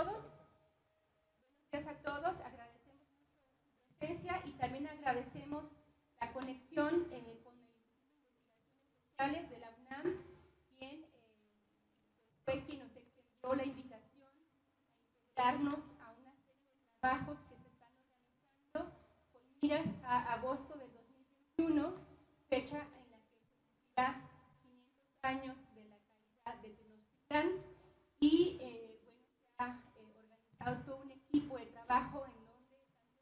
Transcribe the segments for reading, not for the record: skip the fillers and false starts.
todos. Gracias a todos. Agradecemos su presencia y también agradecemos la conexión con el Instituto de Investigaciones Sociales de la UNAM, quien fue quien nos extendió la invitación a integrarnos a una serie de trabajos que se están organizando con miras a agosto del 2021, fecha en la que se cumplirá 500 años de la caída de Tenochtitlán, y bueno, se ha organizado todo un equipo de trabajo en donde están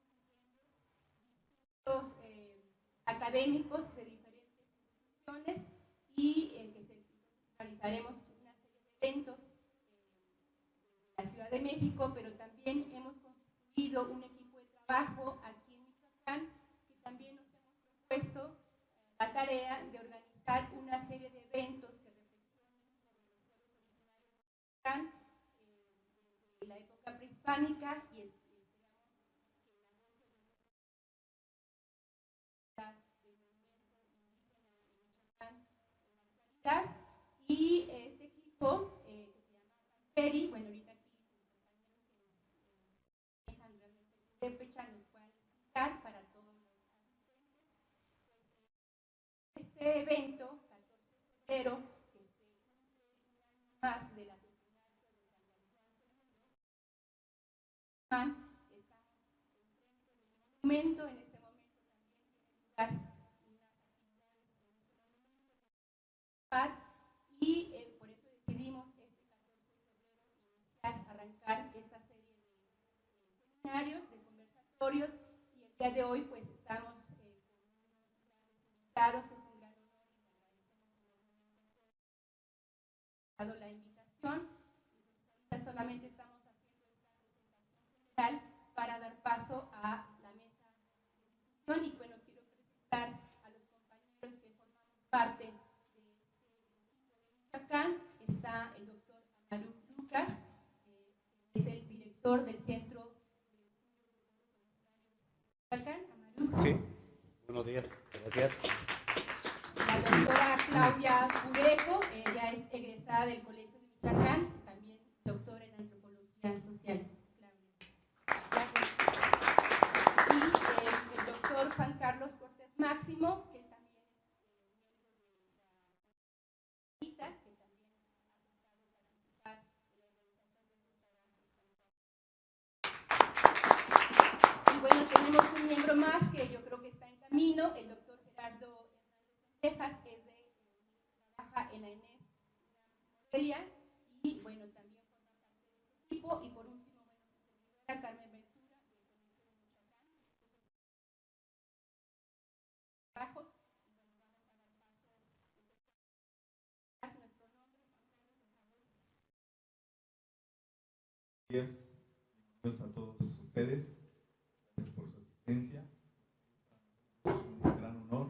distintos académicos de diferentes instituciones y que realizaremos una serie de eventos en la Ciudad de México, pero también hemos constituido un equipo de trabajo aquí en Michoacán, que también nos hemos propuesto la tarea de organizar una serie de eventos que reflexionen sobre los pueblos originarios de la época prehispánica y esperamos que la voz del movimiento indígena en Michoacán. Y este equipo que se llama PAMPERI, bueno, ahorita aquí los compañeros que manejan realmente el purépecha nos puedan explicar para todos los asistentes. Este evento, 14 de febrero, que se cumple un año más del asesinato de San Luis, estamos enfrente del monumento. En este momento también tiene lugar unas actividades y por eso decidimos este 14 de febrero arrancar esta serie de seminarios, de conversatorios, y el día de hoy pues estamos con unos grandes invitados. Es un gran honor y le agradecemos enormemente a todos la invitación. Entonces solamente estamos haciendo esta presentación general para dar paso a la mesa de discusión y bueno, quiero presentar a los compañeros que formamos parte de Michoacán. Está el doctor Amaruk Lucas, que es el director del Centro de Estudios de Michoacán. Amaruk. Sí, buenos días, gracias. La doctora Claudia Bureco, ella es egresada del Colegio de Michoacán, también doctora en Antropología Social. Gracias. Y el doctor Juan Carlos Cortés Máximo, que también es miembro de la que también ha aceptado participar en la organización de estos trabajos. Y bueno, tenemos un miembro más que yo creo que está en camino, el doctor Gerardo Hernández, que es trabaja en la ENES Morelia, y bueno, también forma parte de este equipo. Y por último, bueno, su servidora Carmen Ventura, del Colegio de Michoacán. Entonces, trabajos, y bueno, vamos a dar paso a nuestro nombre. Buenos días, bienvenidos a todos ustedes, gracias por su asistencia. Es un gran honor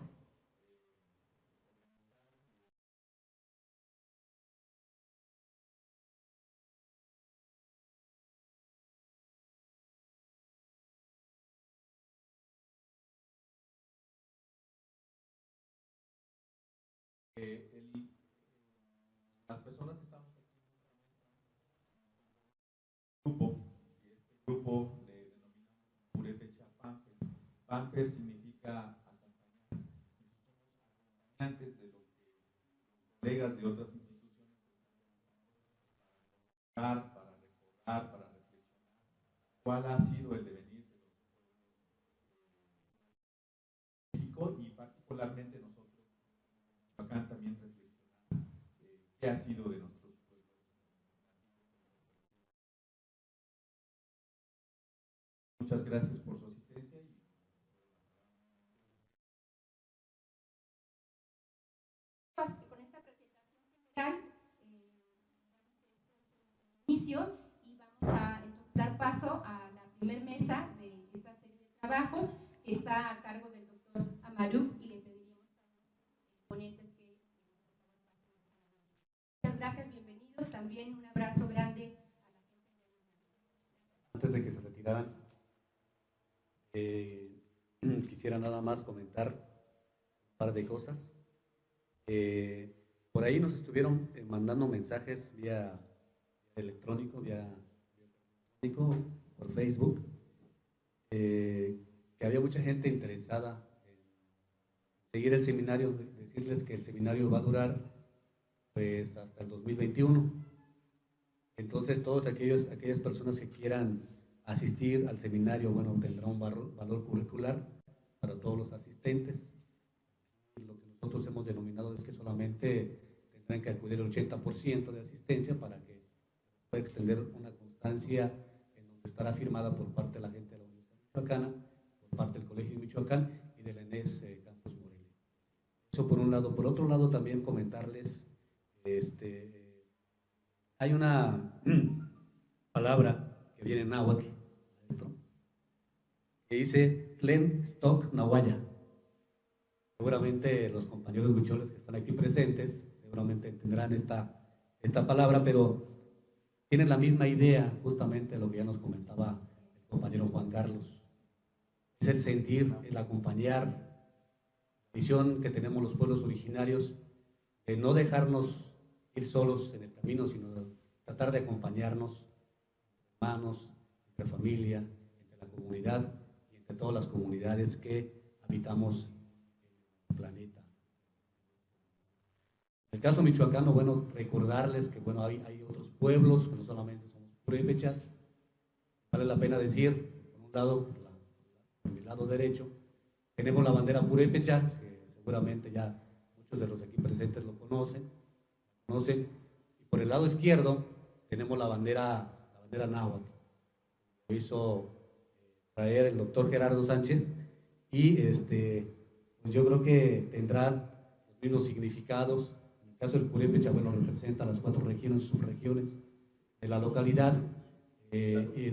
las personas que estamos aquí en esta mesa, grupo, y este grupo le denominamos Purépecha Pamper. Pamper significa acompañar. Antes de lo que los colegas de otras instituciones están para recordar, para reflexionar cuál ha sido el devenir de los pueblos de México y particularmente nosotros, acá también reflexionar qué ha sido de nuestros pueblos. Muchas gracias por su asistencia. Con esta presentación general, inicio, y vamos a entonces dar paso a la primera mesa de esta serie de trabajos que está a cargo del doctor Amaruk, y le pediríamos a los ponentes que muchas gracias, bienvenidos. También un abrazo grande a la gente de la. Antes de que se retiraran, quisiera nada más comentar un par de cosas. Por ahí nos estuvieron mandando mensajes vía electrónico, vía por Facebook, que había mucha gente interesada en seguir el seminario, decirles que el seminario va a durar pues hasta el 2021. Entonces todas aquellas personas que quieran asistir al seminario, bueno, tendrá un valor curricular para todos los asistentes. Lo que nosotros hemos denominado es que solamente tendrán que acudir el 80% de asistencia para que se pueda extender una constancia en donde estará firmada por parte de la gente de la Universidad Michoacana, por parte del Colegio de Michoacán y de la ENES Campus Morelia. Eso por un lado. Por otro lado, también comentarles, hay una palabra que viene en náhuatl, que dice Tlen Stock Nahuaya. Seguramente los compañeros huicholes que están aquí presentes seguramente entenderán esta palabra, pero tienen la misma idea, justamente lo que ya nos comentaba el compañero Juan Carlos. Es el sentir, el acompañar, la visión que tenemos los pueblos originarios de no dejarnos ir solos en el camino, sino de tratar de acompañarnos, hermanos, entre familia, entre la comunidad y entre todas las comunidades que habitamos el planeta. En el caso michoacano, bueno, recordarles que bueno, hay otros pueblos que no solamente somos purépechas. Vale la pena decir, por un lado, por mi lado derecho, tenemos la bandera purépecha, que seguramente ya muchos de los aquí presentes lo conocen. Y por el lado izquierdo tenemos la bandera náhuatl. Lo hizo traer el doctor Gerardo Sánchez y pues yo creo que tendrán los mismos significados. En el caso del purépecha, bueno, representa las 4 regiones, subregiones de la localidad.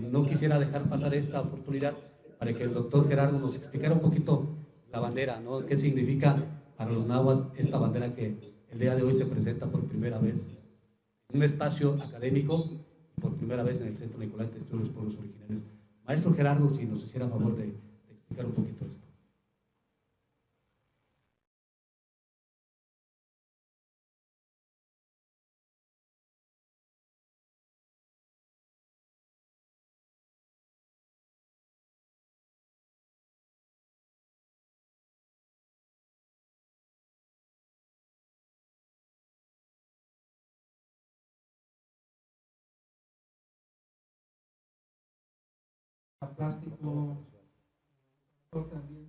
No quisiera dejar pasar esta oportunidad para que el doctor Gerardo nos explicara un poquito la bandera, ¿no? ¿Qué significa para los nahuas esta bandera que el día de hoy se presenta por primera vez en un espacio académico, por primera vez en el Centro Nicolás de Estudios de los Pueblos Originarios? Maestro Gerardo, si nos hiciera favor de explicar un poquito esto. Plástico también.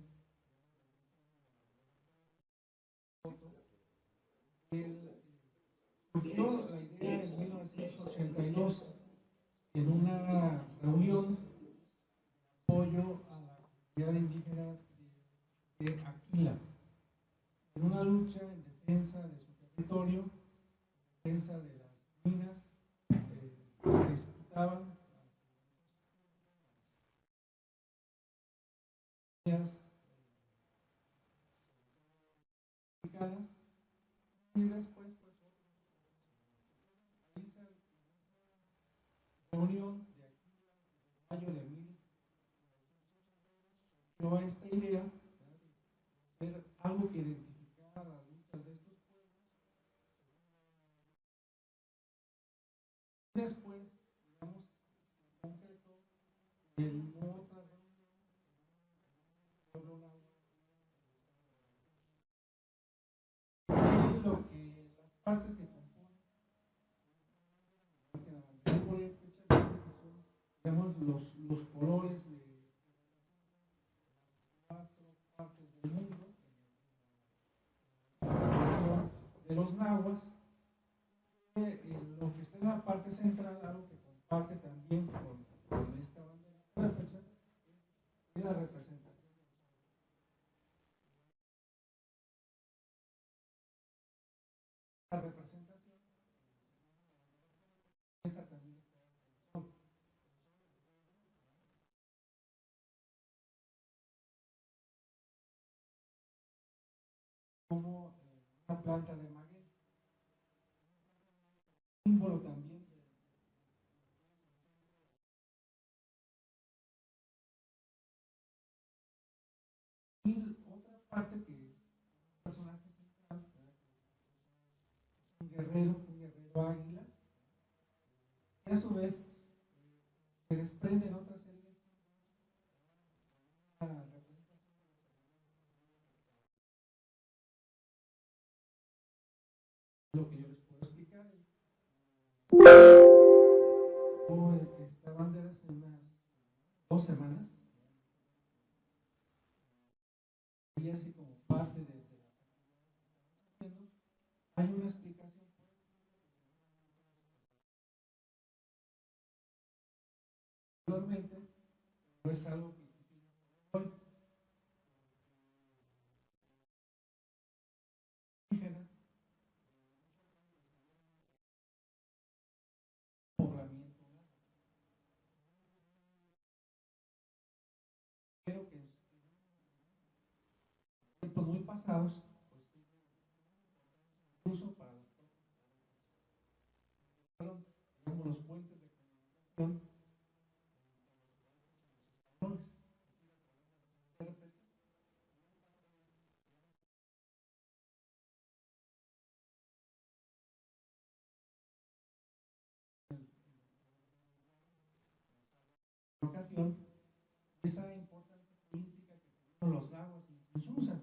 Surgió la idea en 1982 en una reunión de apoyo a la comunidad indígena de Aquila, en una lucha en defensa de su territorio, en defensa de las minas que se disputaban y después pues reunión de aquí mayo de 1000 surgió esta idea de hacer algo que identificara las luchas de estos pueblos. Después, digamos, se concretó en otra reunión y lo que las partes que componen que son, digamos, los colores de las 4 partes del mundo, de los nahuas, lo que está en la parte central, algo que comparte también con esta bandera es la representación. La representación, esta también está como una planta de maguey, símbolo también de y otra parte que es un personaje central, un guerrero águila, que a su vez se lo que yo les puedo explicar. Esta bandera hace unas 2 semanas, y así como parte de las actividades que estamos haciendo, hay una explicación. Actualmente, no es algo que hicimos hoy. Poblamiento. Creo que en tiempos muy pasados, pues, incluso para digamos, los puentes de comunicación, en ocasión, esa importancia política que tuvieron los lagos en Susa,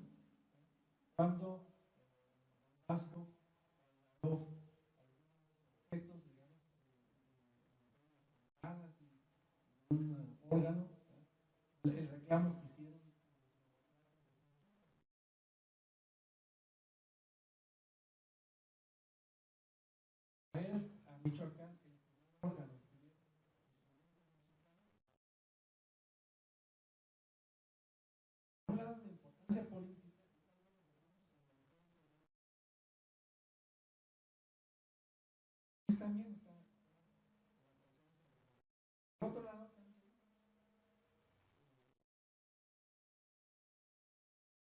cuando Vasco los efectos, digamos, y un órgano, el reclamo que hicieron a Michoacán, el órgano. Por un lado, la importancia política, también está. Por otro lado,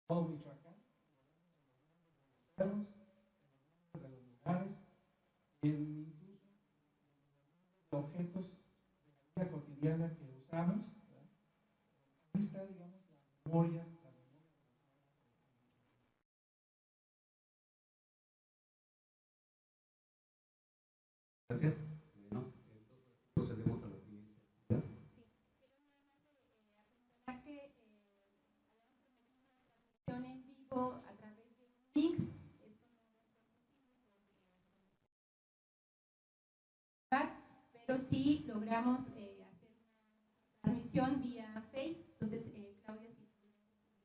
todo Michoacán, de los lugares, incluso objetos de la vida cotidiana que usamos, ¿verdad? Ahí está, digamos, la memoria. Gracias. Bueno, entonces procedemos a la siguiente actividad. Que en vivo a través de un link, pero sí logramos hacer una transmisión vía Face. Entonces, Claudia, si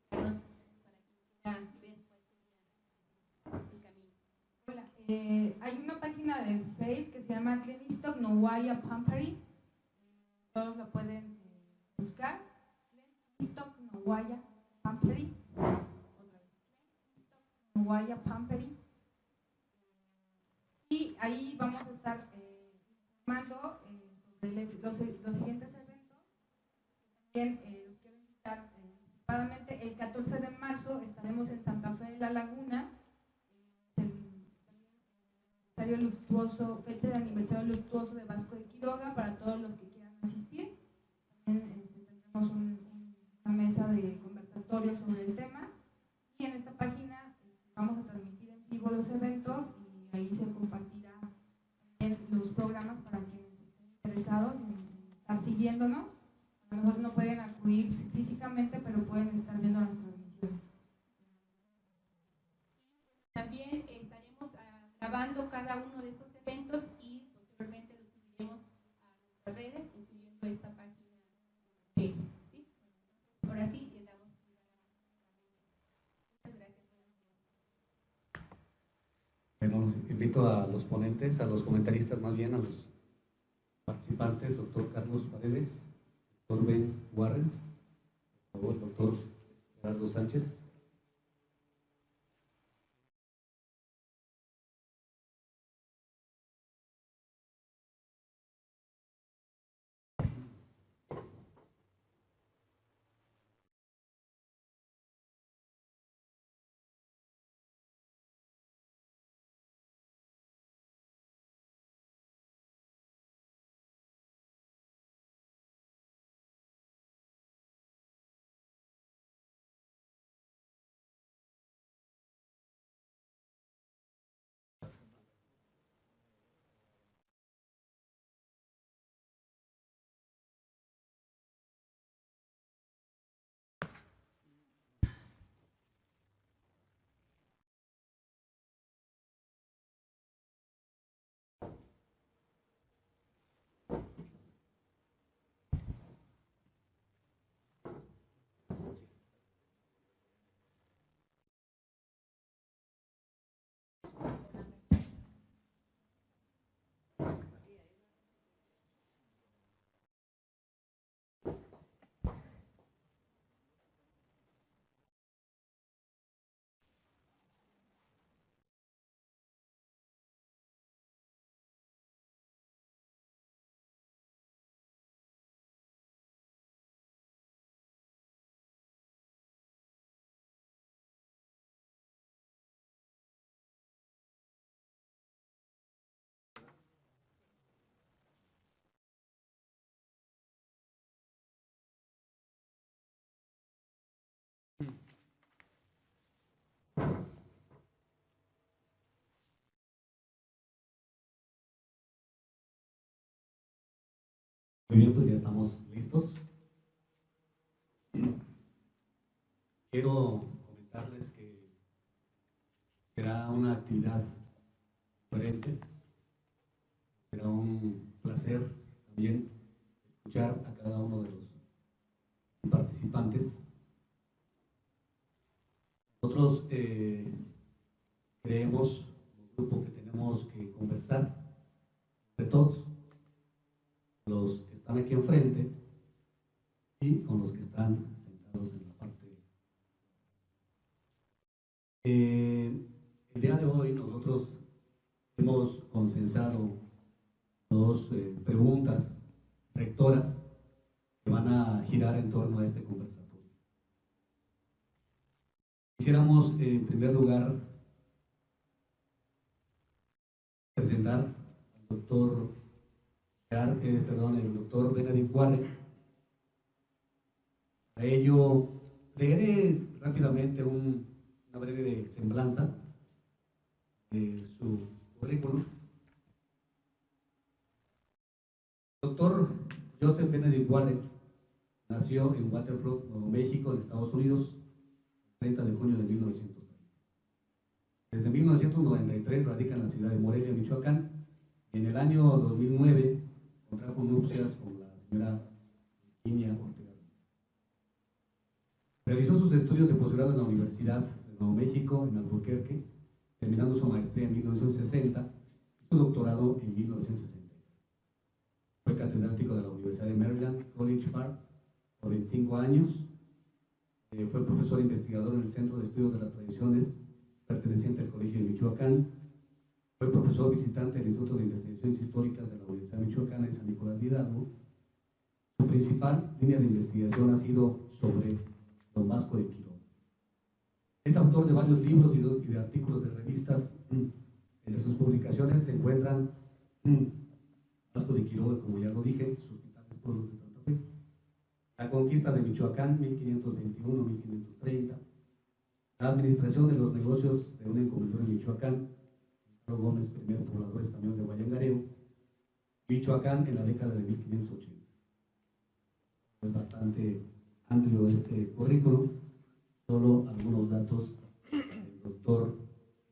puedes para que quiera ver cuál sería el camino. Hola, hay una página de Face que se llama Tlenistoc Nowaya Pamperi. Todos la pueden buscar. Tlenistoc Nowaya Pamperi. Otra vez. Tlenistoc Nowaya Pamperi. Y ahí vamos a estar informando sobre los siguientes eventos. También los quiero invitar anticipadamente. El 14 de marzo estaremos en Santa Fe de la Laguna. Fecha de aniversario luctuoso de Vasco de Quiroga para todos los que quieran asistir. También tendremos una mesa de conversatorio sobre el tema, y en esta página vamos a transmitir en vivo los eventos, y ahí se compartirá los programas para quienes estén interesados en estar siguiéndonos. A lo mejor no pueden acudir físicamente, pero pueden estar viendo las transmisiones. También estaremos grabando cada uno de estos eventos y posteriormente los subiremos a nuestras redes, incluyendo esta página. ¿Sí? Ahora sí, le damos muchas gracias. Bueno, los invito a los ponentes, a los comentaristas, más bien a los participantes, doctor Carlos Paredes, doctor Ben Warren, por favor, doctor Gerardo Sánchez. Muy bien, pues ya estamos listos. Quiero comentarles que será una actividad diferente. Será un placer también escuchar a cada uno de los participantes. Nosotros creemos, un grupo, que tenemos que conversar entre todos, los que están aquí enfrente y con los que están sentados en la parte. El día de hoy nosotros hemos consensado dos preguntas rectoras que van a girar en torno a este conversatorio. Quisiéramos, en primer lugar, presentar al doctor Benedict Warren. A ello, leeré rápidamente una breve semblanza de su currículum. Doctor Joseph Benedict Warren nació en Waterford, Nuevo México, en Estados Unidos, el 30 de junio de 1930. Desde 1993 radica en la ciudad de Morelia, Michoacán, y en el año 2009 contrajo nupcias con la señora Virginia Ortega. Realizó sus estudios de posgrado en la Universidad de Nuevo México, en Albuquerque, terminando su maestría en 1960 y su doctorado en 1960. Fue catedrático de la Universidad de Maryland, College Park, por 25 años. Fue profesor investigador en el Centro de Estudios de las Tradiciones, perteneciente al Colegio de Michoacán. Fue profesor visitante del Instituto de Investigaciones Históricas de la Universidad Michoacana en San Nicolás de Hidalgo. Su principal línea de investigación ha sido sobre Don Vasco de Quiroga. Es autor de varios libros y de artículos de revistas. Entre sus publicaciones se encuentran Vasco de Quiroga, como ya lo dije, sus titanes pueblos de Santa Fe, la conquista de Michoacán, 1521-1530, la administración de los negocios de una encomendadora en Michoacán, Carlos Gómez, primer poblador español de Guayangareo, Michoacán en la década de 1580. Es bastante amplio este currículum, solo algunos datos del doctor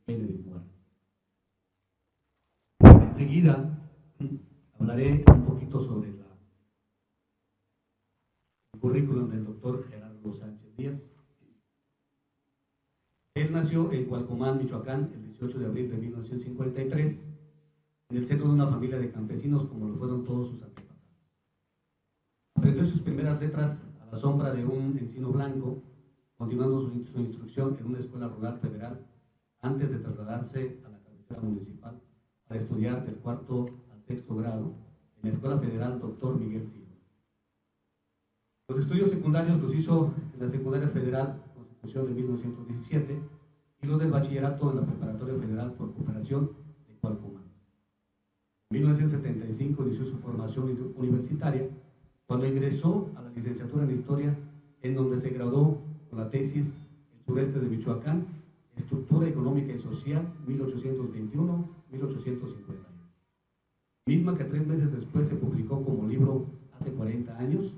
Benedict Warren. Enseguida hablaré un poquito sobre el currículum del doctor Gerardo Sánchez Díaz. Él nació en Cualcomán, Michoacán, el 18 de abril de 1953, en el seno de una familia de campesinos, como lo fueron todos sus antepasados. Aprendió sus primeras letras a la sombra de un encino blanco, continuando su instrucción en una escuela rural federal, antes de trasladarse a la cabecera municipal para estudiar del cuarto al sexto grado en la Escuela Federal Dr. Miguel Silva. Los estudios secundarios los hizo en la Secundaria Federal Constitución de 1917 y los del bachillerato en la Preparatoria Federal por Cooperación de Cualcomán. En 1975 inició su formación universitaria cuando ingresó a la licenciatura en Historia, en donde se graduó con la tesis El sureste de Michoacán, Estructura Económica y Social, 1821-1851, misma que 3 meses después se publicó como libro hace 40 años,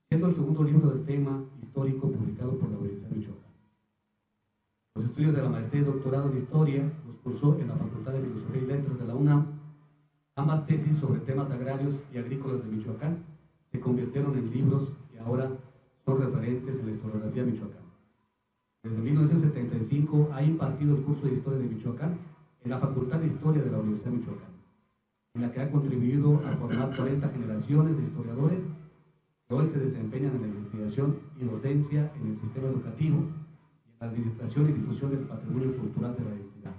siendo el segundo libro del tema histórico publicado por la Universidad de Michoacán. Los estudios de la maestría y doctorado en Historia los cursó en la Facultad de Filosofía y Letras de la UNAM. Ambas tesis sobre temas agrarios y agrícolas de Michoacán se convirtieron en libros y ahora son referentes en la historiografía michoacana. Desde 1975 ha impartido el curso de Historia de Michoacán en la Facultad de Historia de la Universidad de Michoacán, en la que ha contribuido a formar 40 generaciones de historiadores que hoy se desempeñan en la investigación y docencia en el sistema educativo y en la administración y difusión del patrimonio cultural de la entidad.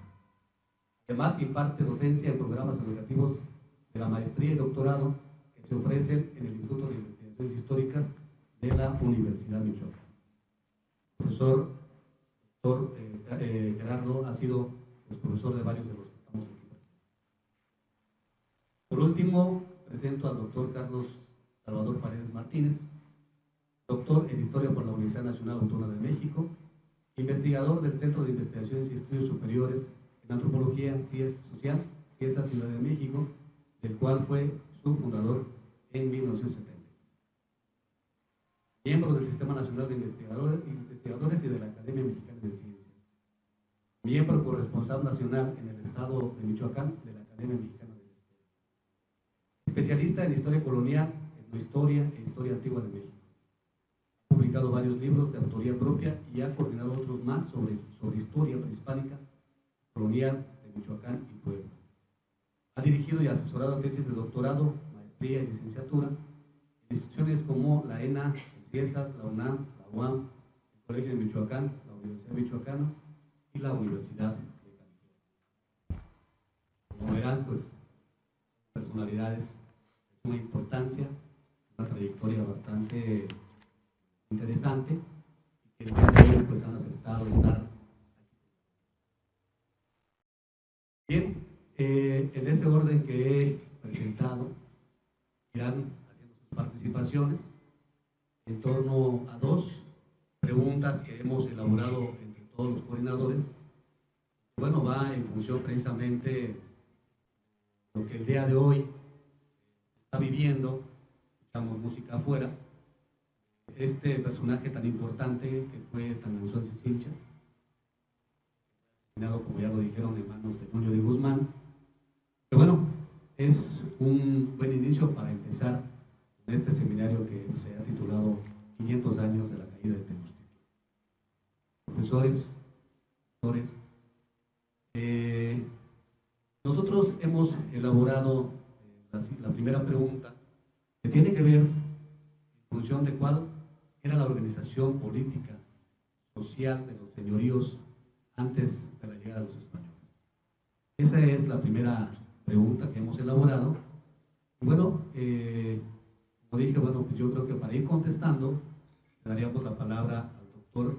Además, imparte docencia en programas educativos de la maestría y doctorado que se ofrecen en el Instituto de Investigaciones Históricas de la Universidad Michoacán. El profesor doctor Gerardo ha sido profesor de varios de los que estamos aquí. Por último, presento al doctor Carlos Salvador Paredes Martínez, doctor en Historia por la Universidad Nacional Autónoma de México, investigador del Centro de Investigaciones y Estudios Superiores en Antropología, Ciencias Social, CIESA Ciudad de México, del cual fue su fundador en 1970. Miembro del Sistema Nacional de Investigadores y de la Academia Mexicana de Ciencias. Miembro corresponsal nacional en el estado de Michoacán de la Academia Mexicana de Ciencias. Especialista en historia colonial, etnohistoria e historia antigua de México. Ha publicado varios libros de autoría propia y ha coordinado otros más sobre historia prehispánica, colonial de Michoacán y Puebla. Ha dirigido y asesorado tesis de doctorado, maestría y licenciatura en instituciones como la ENA, el CIESAS, la UNAM, la UAM, el Colegio de Michoacán, la Universidad Michoacana y la Universidad de California. Como verán, pues, personalidades de suma importancia, una trayectoria bastante interesante y que el día de hoy pues han aceptado estar aquí. Bien, en ese orden que he presentado, irán haciendo sus participaciones en torno a dos preguntas que hemos elaborado entre todos los coordinadores. Bueno, va en función precisamente de lo que el día de hoy está viviendo. Escuchamos música afuera. Este personaje tan importante que fue Tananzuel Cicincha, asesinado, como ya lo dijeron, en manos de Nuño de Guzmán. Pero bueno, es un buen inicio para empezar en este seminario que se ha titulado 500 años de la caída de Tenochtitlan. Profesores, doctores, nosotros hemos elaborado la primera pregunta, que tiene que ver en función de cuál era la organización política, social de los señoríos antes de la llegada de los españoles. Esa es la primera pregunta que hemos elaborado. Y bueno, como dije, bueno, pues yo creo que para ir contestando, le daríamos la palabra al doctor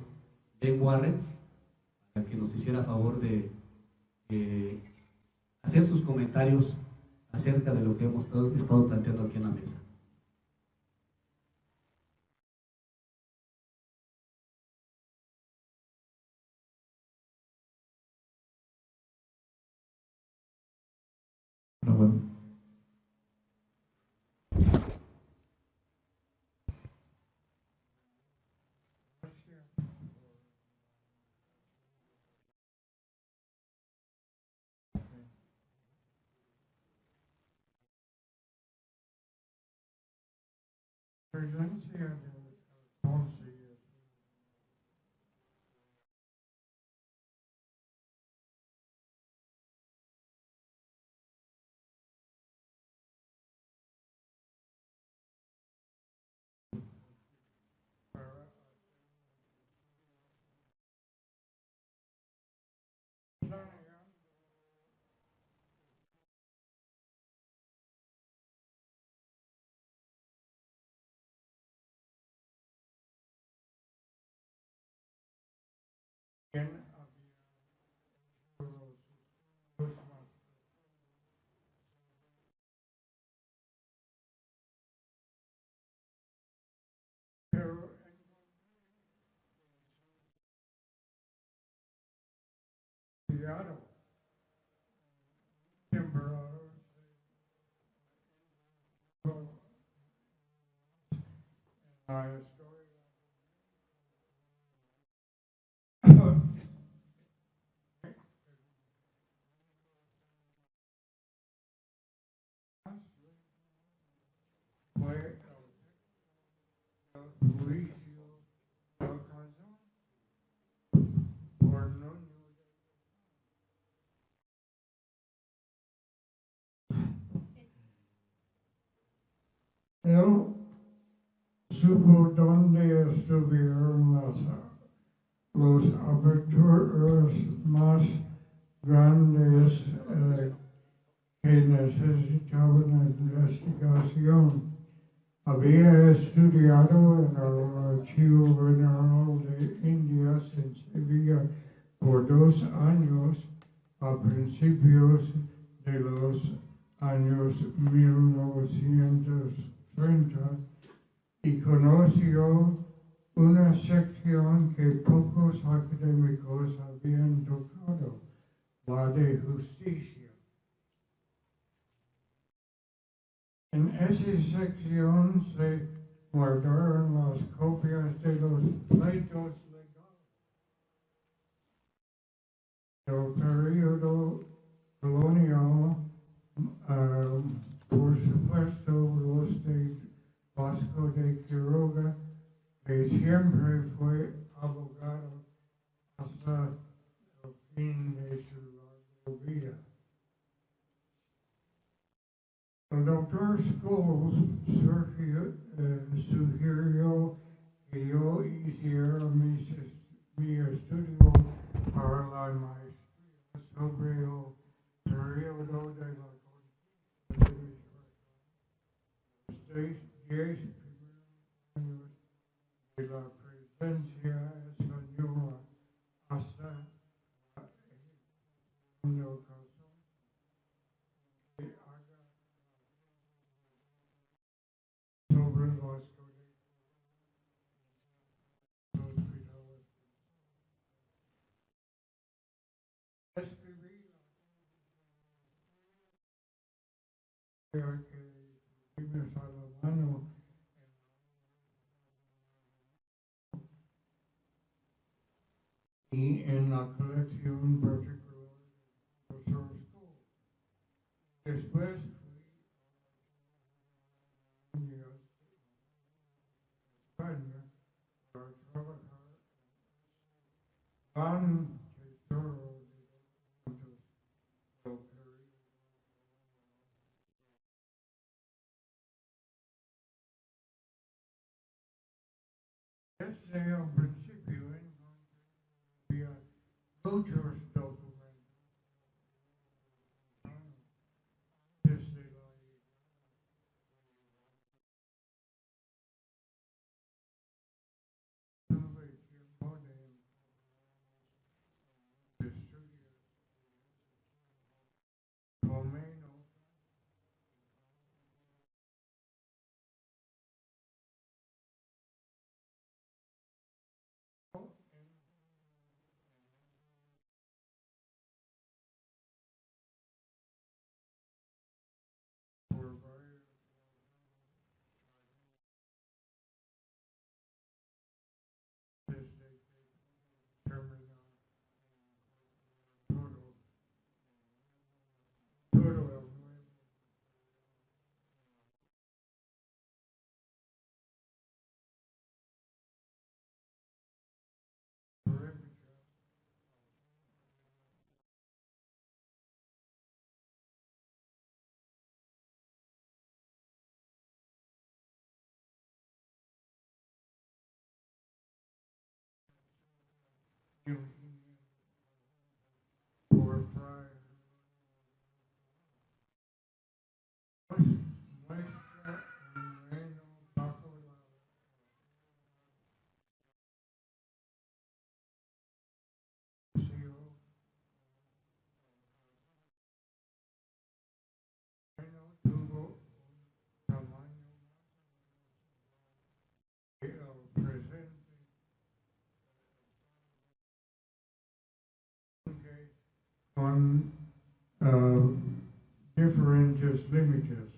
Ben Warren, para que nos hiciera favor de hacer sus comentarios acerca de lo que hemos estado planteando aquí en la mesa. Pero bueno. Presencia de Alfonso pero cuidado, temblor, la historia. Fue el juicio de ocasión por no. Él supo dónde estuvieron los aperturas más grandes que necesitaban investigación. Había estudiado en el Archivo General de Indias en Sevilla por 2 años a principios de los años 1930 y conoció una sección que pocos académicos habían tocado, la de justicia. En esa sección se guardaron las copias de los pleitos legales del periodo colonial, por supuesto los de Vasco de Quiroga, que siempre fue abogado hasta el fin de su larga vida. El doctor Scholes sugirió que yo hiciera mi estudio para la maestría sobre el periodo de la conquista de los 10 primeros años de la presencia española hasta la ejecución del caso que haga sobre los hospitales. Escribí la que tuvimos a la mano y en la colección particular del profesor Scholes. Después fui a España para trabajar en gran tesoro de documentos del periodo. Desde el principio había muchos documentos desde la tuve tiempo de estudiar, tomé nota por varios desde que terminar todo el nuevo réplica por Fray muestra un reino bajo la opresión. Reino tuvo un tamaño que el presente, aunque con diferentes límites.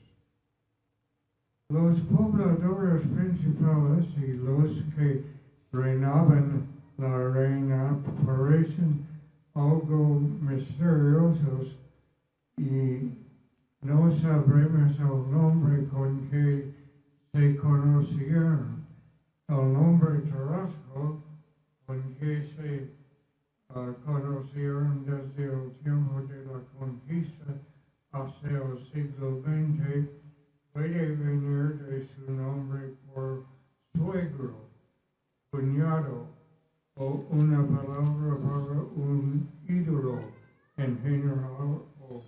Los pobladores principales y los que reinaban la reina parecen algo misteriosos y no sabremos el nombre con que se conocieron. El nombre Tarasco, con que se conocieron desde el tiempo de la conquista hasta el siglo XX, puede venir de su nombre por suegro, cuñado o una palabra para un ídolo en general o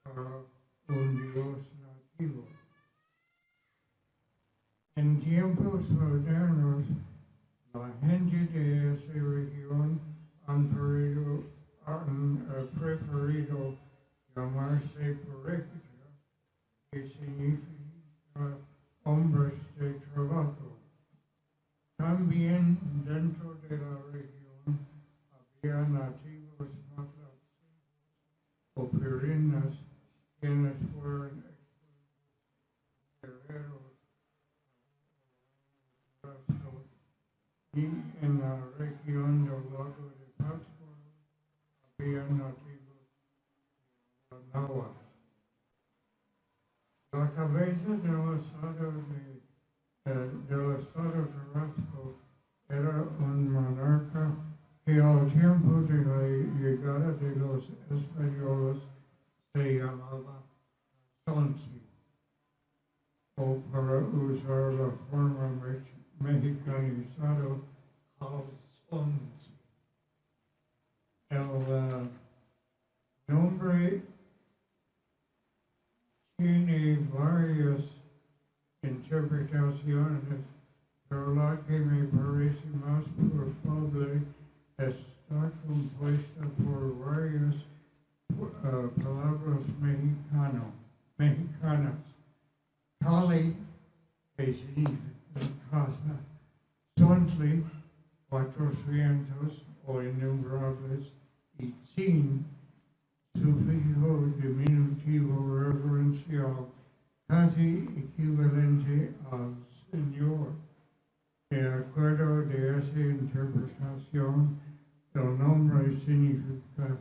para un dios nativo. En tiempos modernos, la gente de esa región han preferido llamarse purépecha, que significa hombres de trabajo. También dentro de la región había nativos matlatzingos o pirinas quienes fueron expulsados agua. La cabeza del estado del estado Tabasco era un monarca que al tiempo de la llegada de los españoles se llamaba Sonsi, o para usar la forma mexicanizada, Alfonsi. El nombre tiene varias interpretaciones, pero la que me parece más probable está compuesta por varias palabras mexicanas. Cali, que significa casa, Sontli, 400 o innumerables, y Tzin, sufijo diminutivo referencial, casi equivalente al Señor. De acuerdo de esa interpretación, el nombre significa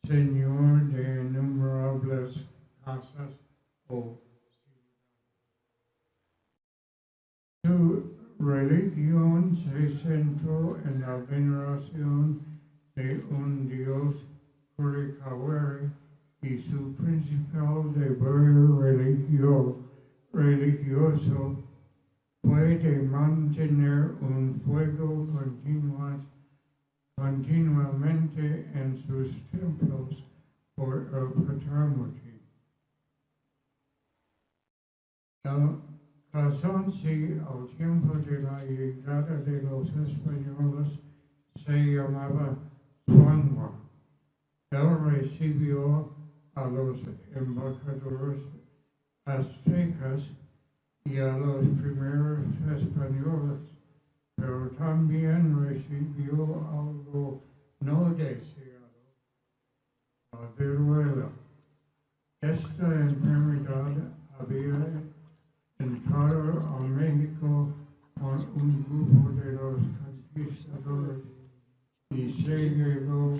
Señor de innumerables casas o su religión se centró en la veneración de un dios Curicahueri y su principal deber religioso fue de mantener un fuego continuamente en sus templos por el paternity. El Calzonsi, al tiempo de la llegada de los españoles, se llamaba Suangua. Él recibió a los embajadores aztecas y a los primeros españoles, pero también recibió algo no deseado, la viruela. Esta enfermedad había entrado a México con un grupo de los conquistadores y se llevó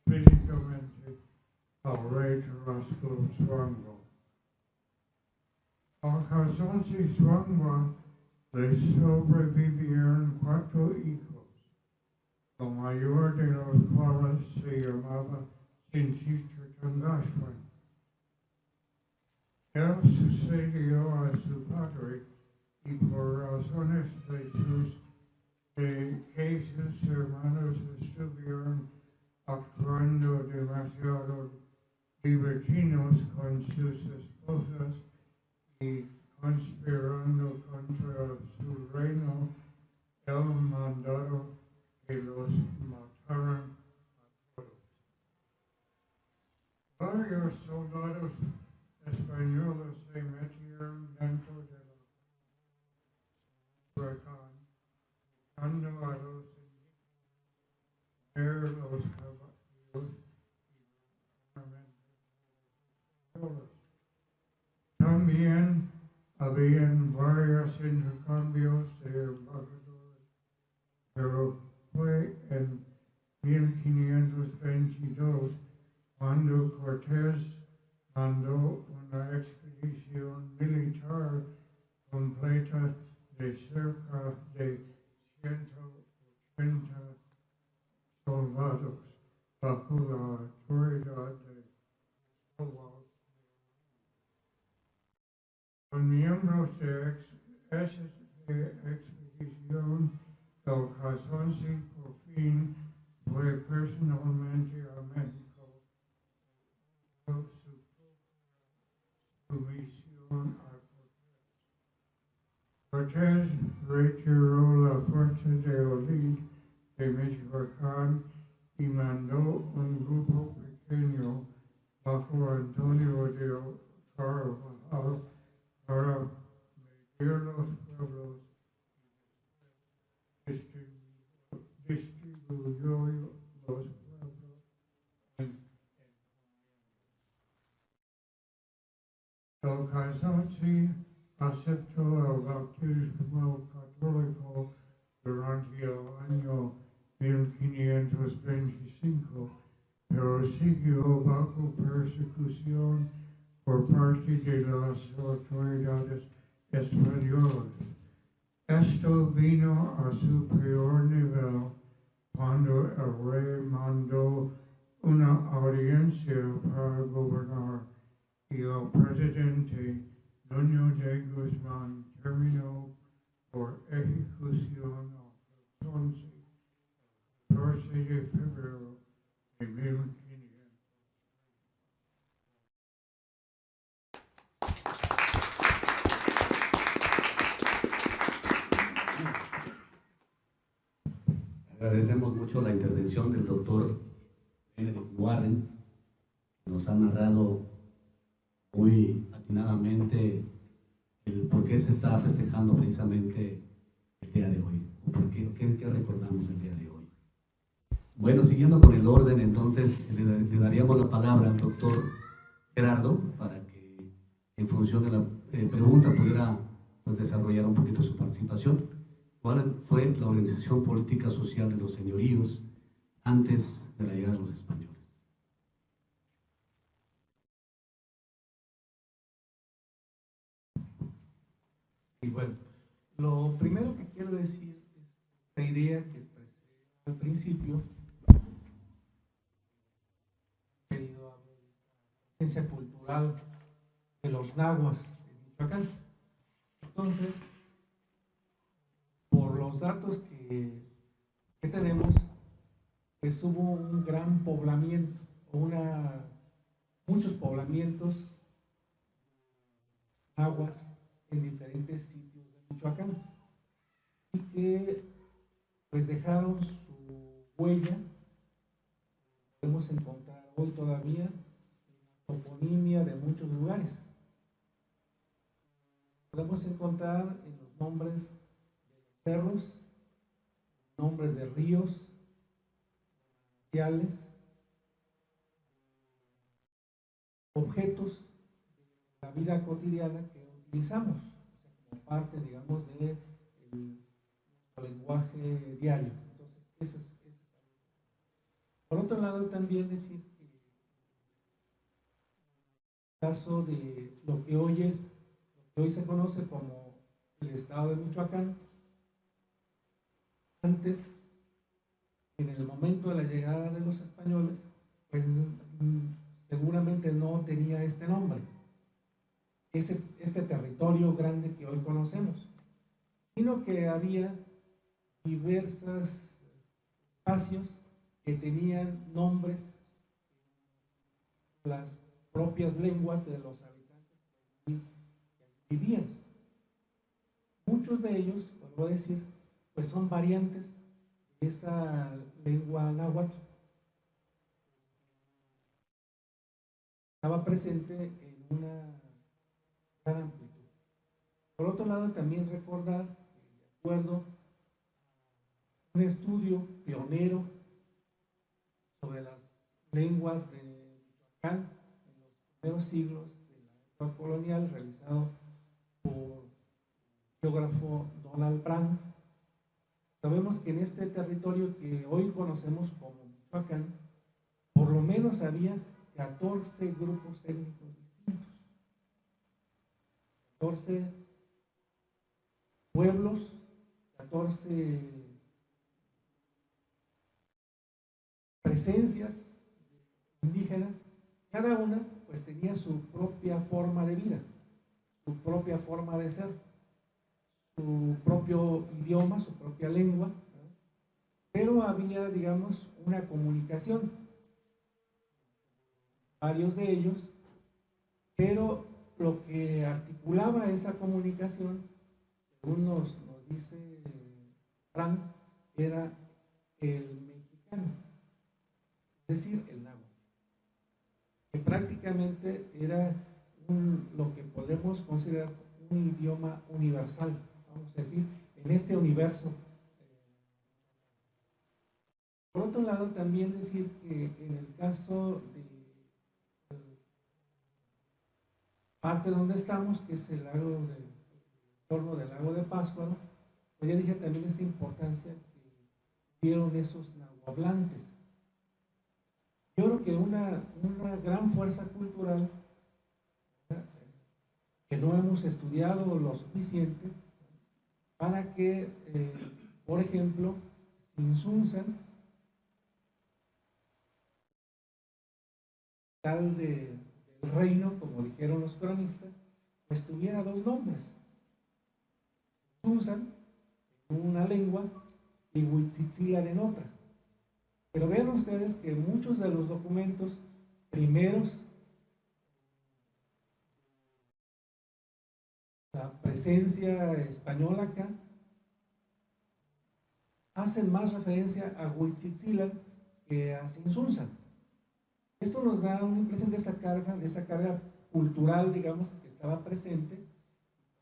físicamente al rey Tarasco Suangua. A Calzonsi Suangua le sobrevivieron 4 hijos, el mayor de los cuales se llamaba Sinchitrangashwan. Él sucedió a su padre y por razones de sus que sus hermanos estuvieron actuando demasiado libertinos con sus esposas y conspirando contra su reino, él mandó que los mataran a todos. Varios soldados españoles se metieron dentro de la huracán, buscando a los indígenas, los caballos y los ornamentos. También habían varios intercambios de embajadores, pero fue en 1522 cuando Cortés mandó una expedición militar completa de cerca de 180 soldados bajo la autoridad de Cristóbal. Con miembros de esa expedición, el Calzonsi por fin fue personalmente a México. Su misión a Cortés retiró la fuerza de Olid de Michoacán y mandó un grupo pequeño bajo Antonio de Carvajal para medir los pueblos y distribuyó los pueblos en el Calzonsi aceptó el bautismo católico durante el año 1525 pero siguió bajo persecución por parte de las autoridades españolas. Esto vino a su peor nivel cuando el rey mandó una audiencia para gobernar y el presidente Nuño de Guzmán terminó por ejecución el 14 de febrero de 1500. Agradecemos mucho la intervención del doctor Benedict Warren, que nos ha narrado muy atinadamente el por qué se está festejando precisamente el día de hoy, o por qué recordamos el día de hoy. Bueno, siguiendo con el orden, entonces le daríamos la palabra al doctor Gerardo para que en función de la pregunta pudiera pues, desarrollar un poquito su participación. ¿Cuál fue la organización política social de los señoríos antes de la llegada de los españoles? Y bueno, lo primero que quiero decir es esta idea que expresé al principio, querido hablar de la presencia cultural de los nahuas en Michoacán. Entonces, por los datos que tenemos, pues hubo un gran poblamiento, muchos poblamientos nahuas en diferentes sitios de Michoacán y que pues dejaron su huella. Podemos encontrar hoy todavía en la toponimia de muchos lugares. Podemos encontrar en los nombres de los cerros, nombres de ríos, manantiales, objetos de la vida cotidiana que utilizamos, o sea, como parte, digamos, de nuestro lenguaje diario. Entonces, eso es. Por otro lado, también decir que en el caso de lo que hoy se conoce como el estado de Michoacán, antes, en el momento de la llegada de los españoles, pues seguramente no tenía este nombre, este territorio grande que hoy conocemos, sino que había diversos espacios que tenían nombres, las propias lenguas de los habitantes que vivían. Muchos de ellos, vuelvo a decir, pues son variantes de esta lengua náhuatl. Estaba presente en una gran amplitud. Por otro lado, también recordar, de acuerdo a un estudio pionero sobre las lenguas de Michoacán en los primeros siglos de la época colonial, realizado por el geógrafo Donald Brand, sabemos que en este territorio que hoy conocemos como Michoacán, por lo menos había 14 grupos étnicos distintos, 14 pueblos, 14 presencias indígenas. Cada una pues tenía su propia forma de vida, su propia forma de ser, su propio idioma, su propia lengua, ¿verdad? Pero había, digamos, una comunicación, varios de ellos, pero lo que articulaba esa comunicación, según nos dice Frank, era el mexicano, es decir, el náhuatl, que prácticamente era lo que podemos considerar un idioma universal, vamos a decir, en este universo. Por otro lado, también decir que en el caso de parte donde estamos, que es el entorno del lago de Pátzcuaro, pues ya dije también esta importancia que dieron esos nahuablantes. Yo creo que una gran fuerza cultural, ¿verdad?, que no hemos estudiado lo suficiente para que, por ejemplo, Sinsunzan, tal del reino, como dijeron los cronistas, pues tuviera dos nombres: Sinsunzan en una lengua y Huitzitzilan en otra. Pero vean ustedes que muchos de los documentos primeros, la presencia española acá, hacen más referencia a Huitzitzilan que a Sinsunzan. Esto nos da una impresión de esa carga cultural, digamos, que estaba presente.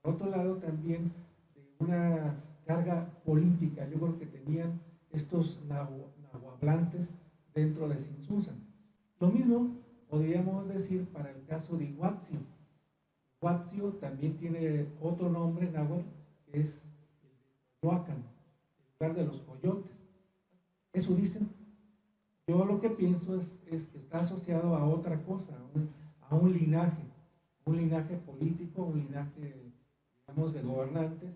Por otro lado, también de una carga política. Yo creo que tenían estos nahuablantes dentro de Sinsunzan. Lo mismo podríamos decir para el caso de Iguatzio. Iguatzio también tiene otro nombre náhuatl, que es Huacan, el lugar de los coyotes. Eso dicen. Yo lo que pienso es que está asociado a otra cosa, a un linaje político, un linaje, digamos, de gobernantes,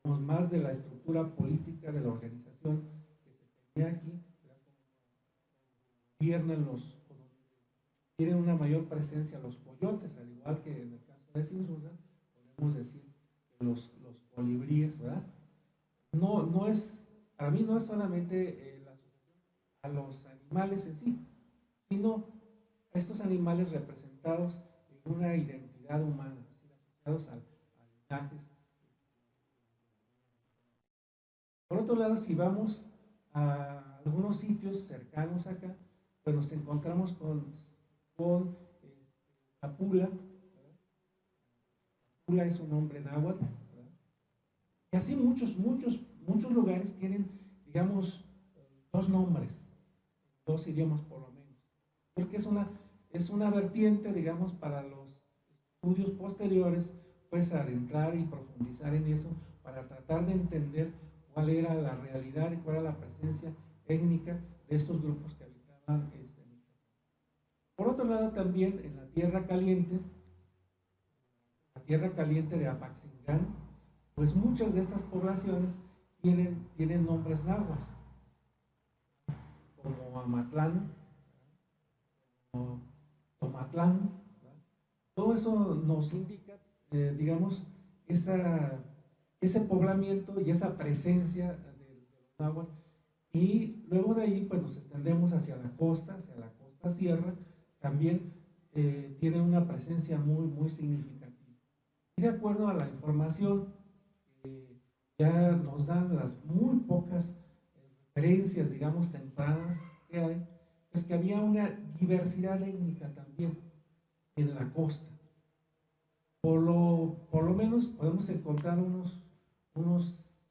más de la estructura política de la organización que se tenía aquí. Tienen una mayor presencia los coyotes, al igual que en el caso de Sinsunzan, podemos decir que los colibríes, ¿verdad? Para mí no es solamente a los animales en sí, sino a estos animales representados en una identidad humana, asociados a linajes. Por otro lado, si vamos a algunos sitios cercanos acá, pues nos encontramos con Tapula. Tapula es un nombre náhuatl, ¿verdad? Y así muchos lugares tienen, digamos, dos nombres, dos idiomas por lo menos, porque es una vertiente, digamos, para los estudios posteriores, pues adentrar y profundizar en eso para tratar de entender cuál era la realidad y cuál era la presencia étnica de estos grupos que habitaban Por otro lado, también en la tierra caliente de Apaxingán, pues muchas de estas poblaciones tienen nombres náhuatl, como Amatlán, como Tomatlán, ¿verdad? Todo eso nos indica, digamos, ese poblamiento y esa presencia del náhuatl. Y luego de ahí, pues nos extendemos hacia la costa sierra, también tiene una presencia muy significativa. Y de acuerdo a la información que ya nos dan las muy pocas referencias, digamos, tempranas que hay, es que había una diversidad étnica también en la costa. Por lo menos podemos encontrar unos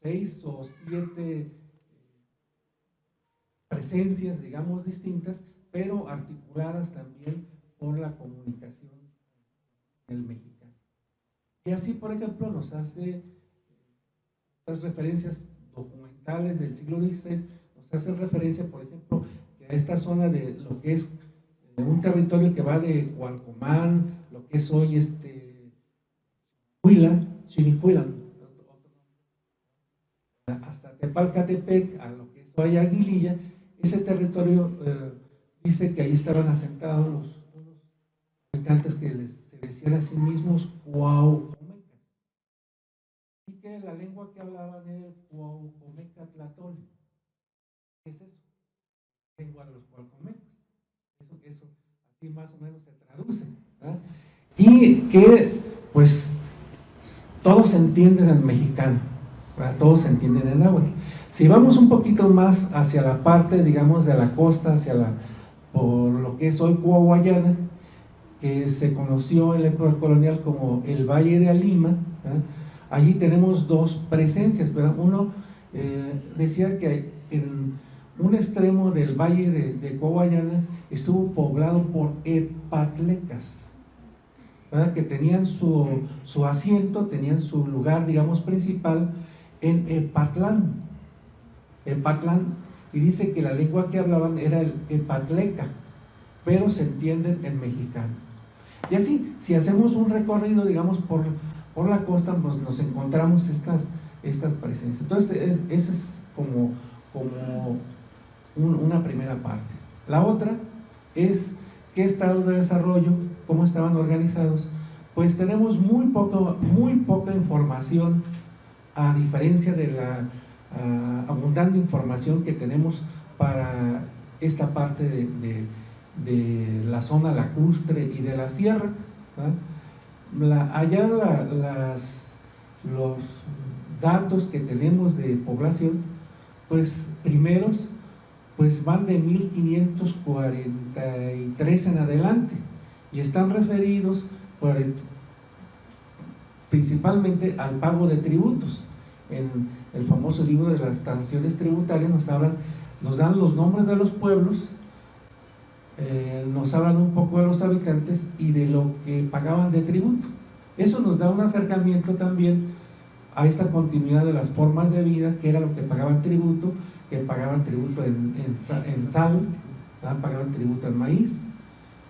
6 o 7 presencias, digamos, distintas, pero articuladas también por la comunicación del mexicano. Y así, por ejemplo, nos hace estas referencias documentales del siglo XVI, nos hace referencia, por ejemplo, que a esta zona de lo que es un territorio que va de Cualcomán, lo que es hoy Chinicuilan, hasta Tepalcatepec, a lo que es hoy Aguililla. Ese territorio dice que ahí estaban asentados unos habitantes que se decían a sí mismos Cuauhomecas, y que la lengua que hablaban era el Cuauhomecatlatol. ¿Qué es eso? Lengua de los Cuauhomecas. Eso así más o menos se traduce, ¿verdad? Y que pues todos entienden al mexicano, ¿verdad? Todos entienden el náhuatl. Si vamos un poquito más hacia la parte, digamos, de la costa, por lo que es hoy Coahuayana, que se conoció en la época colonial como el Valle de Alima, ¿verdad? Allí tenemos dos presencias, ¿verdad? Uno decía que en un extremo del Valle de Coahuayana estuvo poblado por epatlecas, ¿verdad? Que tenían su asiento, tenían su lugar, digamos, principal en Epatlán. Epatlán y dice que la lengua que hablaban era el epatleca, pero se entienden en mexicano. Y así, si hacemos un recorrido, digamos, por la costa, pues nos encontramos estas presencias. Entonces, esa es como una primera parte. La otra es qué estados de desarrollo, cómo estaban organizados. Pues tenemos muy poca información, a diferencia de la abundante información que tenemos para esta parte de la zona lacustre y de la sierra, ¿verdad? Allá los datos que tenemos de población, pues primeros, pues van de 1543 en adelante y están referidos principalmente al pago de tributos. En el famoso libro de las tasaciones tributarias nos dan los nombres de los pueblos, nos hablan un poco de los habitantes y de lo que pagaban de tributo. Eso nos da un acercamiento también a esta continuidad de las formas de vida, que era lo que pagaban tributo, en sal, ¿verdad? Pagaban tributo en maíz,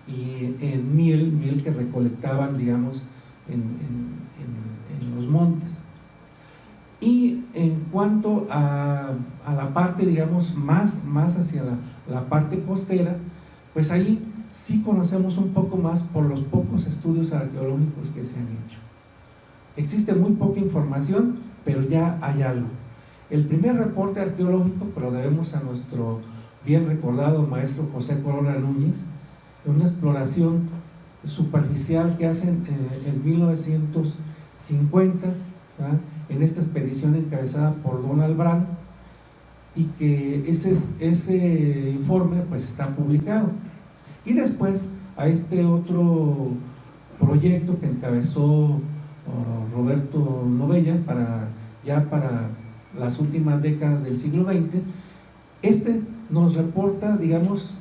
y en miel que recolectaban, digamos, en los montes. Y en cuanto a la parte, digamos, más hacia la parte costera, pues ahí sí conocemos un poco más por los pocos estudios arqueológicos que se han hecho. Existe muy poca información, pero ya hay algo. El primer reporte arqueológico, pero debemos a nuestro bien recordado maestro José Corona Núñez, una exploración superficial que hacen en 1950, ¿verdad? En esta expedición encabezada por Don Albrán, y que ese informe pues está publicado. Y después a este otro proyecto que encabezó Roberto Novella para las últimas décadas del siglo XX, nos reporta, digamos,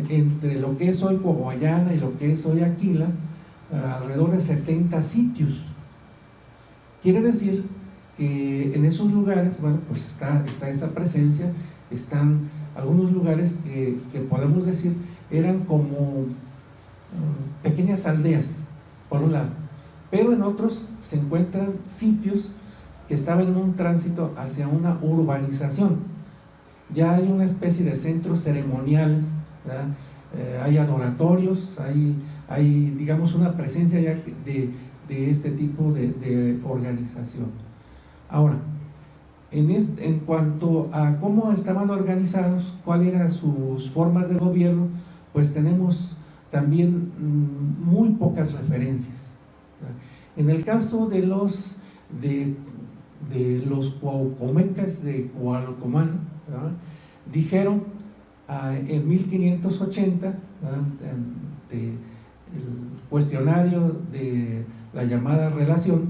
entre lo que es hoy Coahuayana y lo que es hoy Aquila, alrededor de 70 sitios. Quiere decir que en esos lugares, bueno, pues está esta presencia, están algunos lugares que podemos decir eran como pequeñas aldeas, por un lado, pero en otros se encuentran sitios que estaban en un tránsito hacia una urbanización. Ya hay una especie de centros ceremoniales, ¿verdad? Hay adoratorios, hay digamos una presencia ya de este tipo de organización. Ahora, en cuanto a cómo estaban organizados, cuáles eran sus formas de gobierno, pues tenemos también muy pocas referencias, ¿verdad? En el caso de los cuauhcomecas de Cualcomán, ¿verdad? Dijeron en 1580, el cuestionario de la llamada relación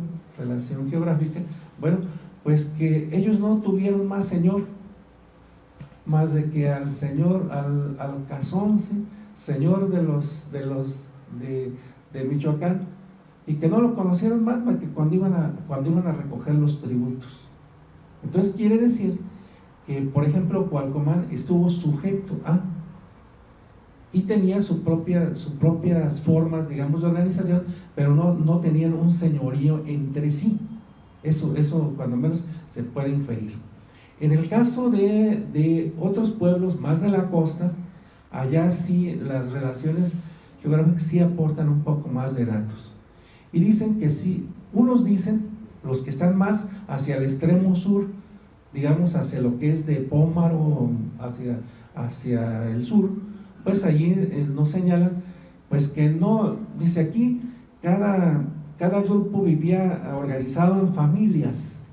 geográfica, bueno, pues que ellos no tuvieron más señor, más de que al señor, al Cazonce, señor de Michoacán, y que no lo conocieron más que cuando iban a recoger los tributos. Entonces quiere decir que, por ejemplo, Cualcomán estuvo sujeto a y tenía sus propias formas, digamos, de organización, pero no tenían un señorío entre sí. Eso cuando menos se puede inferir. En el caso de otros pueblos más de la costa, allá sí las relaciones geográficas sí aportan un poco más de datos. Y dicen que sí, unos dicen, los que están más hacia el extremo sur, digamos hacia lo que es de Pómaro, hacia el sur, pues allí nos señalan, pues que no, dice aquí, cada grupo vivía organizado en familias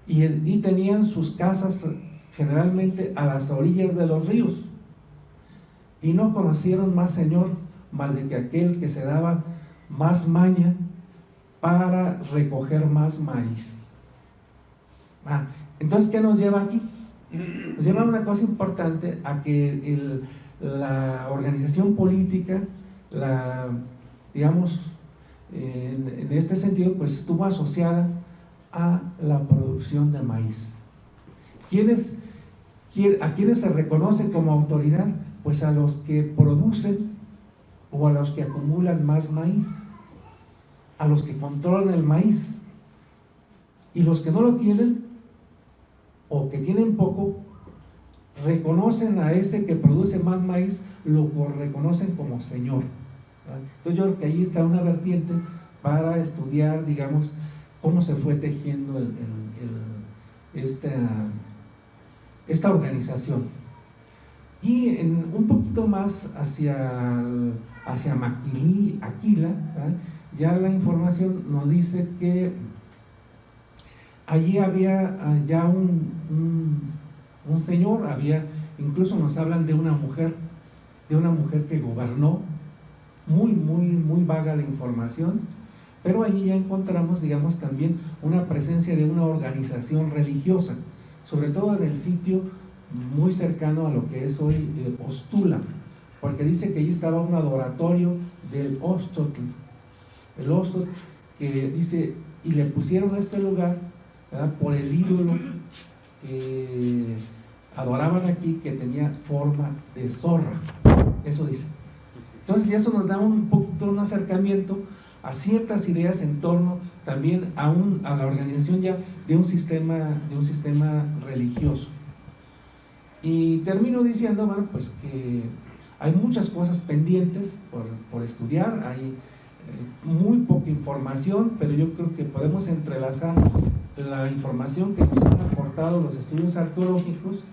y tenían sus casas generalmente a las orillas de los ríos, y no conocieron más señor más de que aquel que se daba más maña para recoger más maíz. Entonces, ¿qué nos lleva aquí? Nos lleva a una cosa importante, a que la organización política, digamos, en este sentido, pues estuvo asociada a la producción de maíz. ¿Quiénes ¿A quiénes se reconoce como autoridad? Pues a los que producen o a los que acumulan más maíz, a los que controlan el maíz. Y los que no lo tienen o que tienen poco, reconocen a ese que produce más maíz, lo reconocen como señor. Entonces yo creo que ahí está una vertiente para estudiar, digamos, cómo se fue tejiendo esta organización. Y un poquito más hacia Aquila, ya la información nos dice que allí había ya un señor, incluso nos hablan de una mujer que gobernó, muy vaga la información, pero allí ya encontramos, digamos, también una presencia de una organización religiosa, sobre todo en el sitio muy cercano a lo que es hoy Ostula, porque dice que allí estaba un adoratorio del Ostotl, el Ostotl, que dice, y le pusieron a este lugar, ¿verdad?, por el ídolo que adoraban aquí, que tenía forma de zorra, eso dice. Entonces ya eso nos da un poquito un acercamiento a ciertas ideas en torno también a la organización ya de un sistema religioso. Y termino diciendo, bueno, pues que hay muchas cosas pendientes por estudiar, hay muy poca información, pero yo creo que podemos entrelazar la información que nos han aportado los estudios arqueológicos,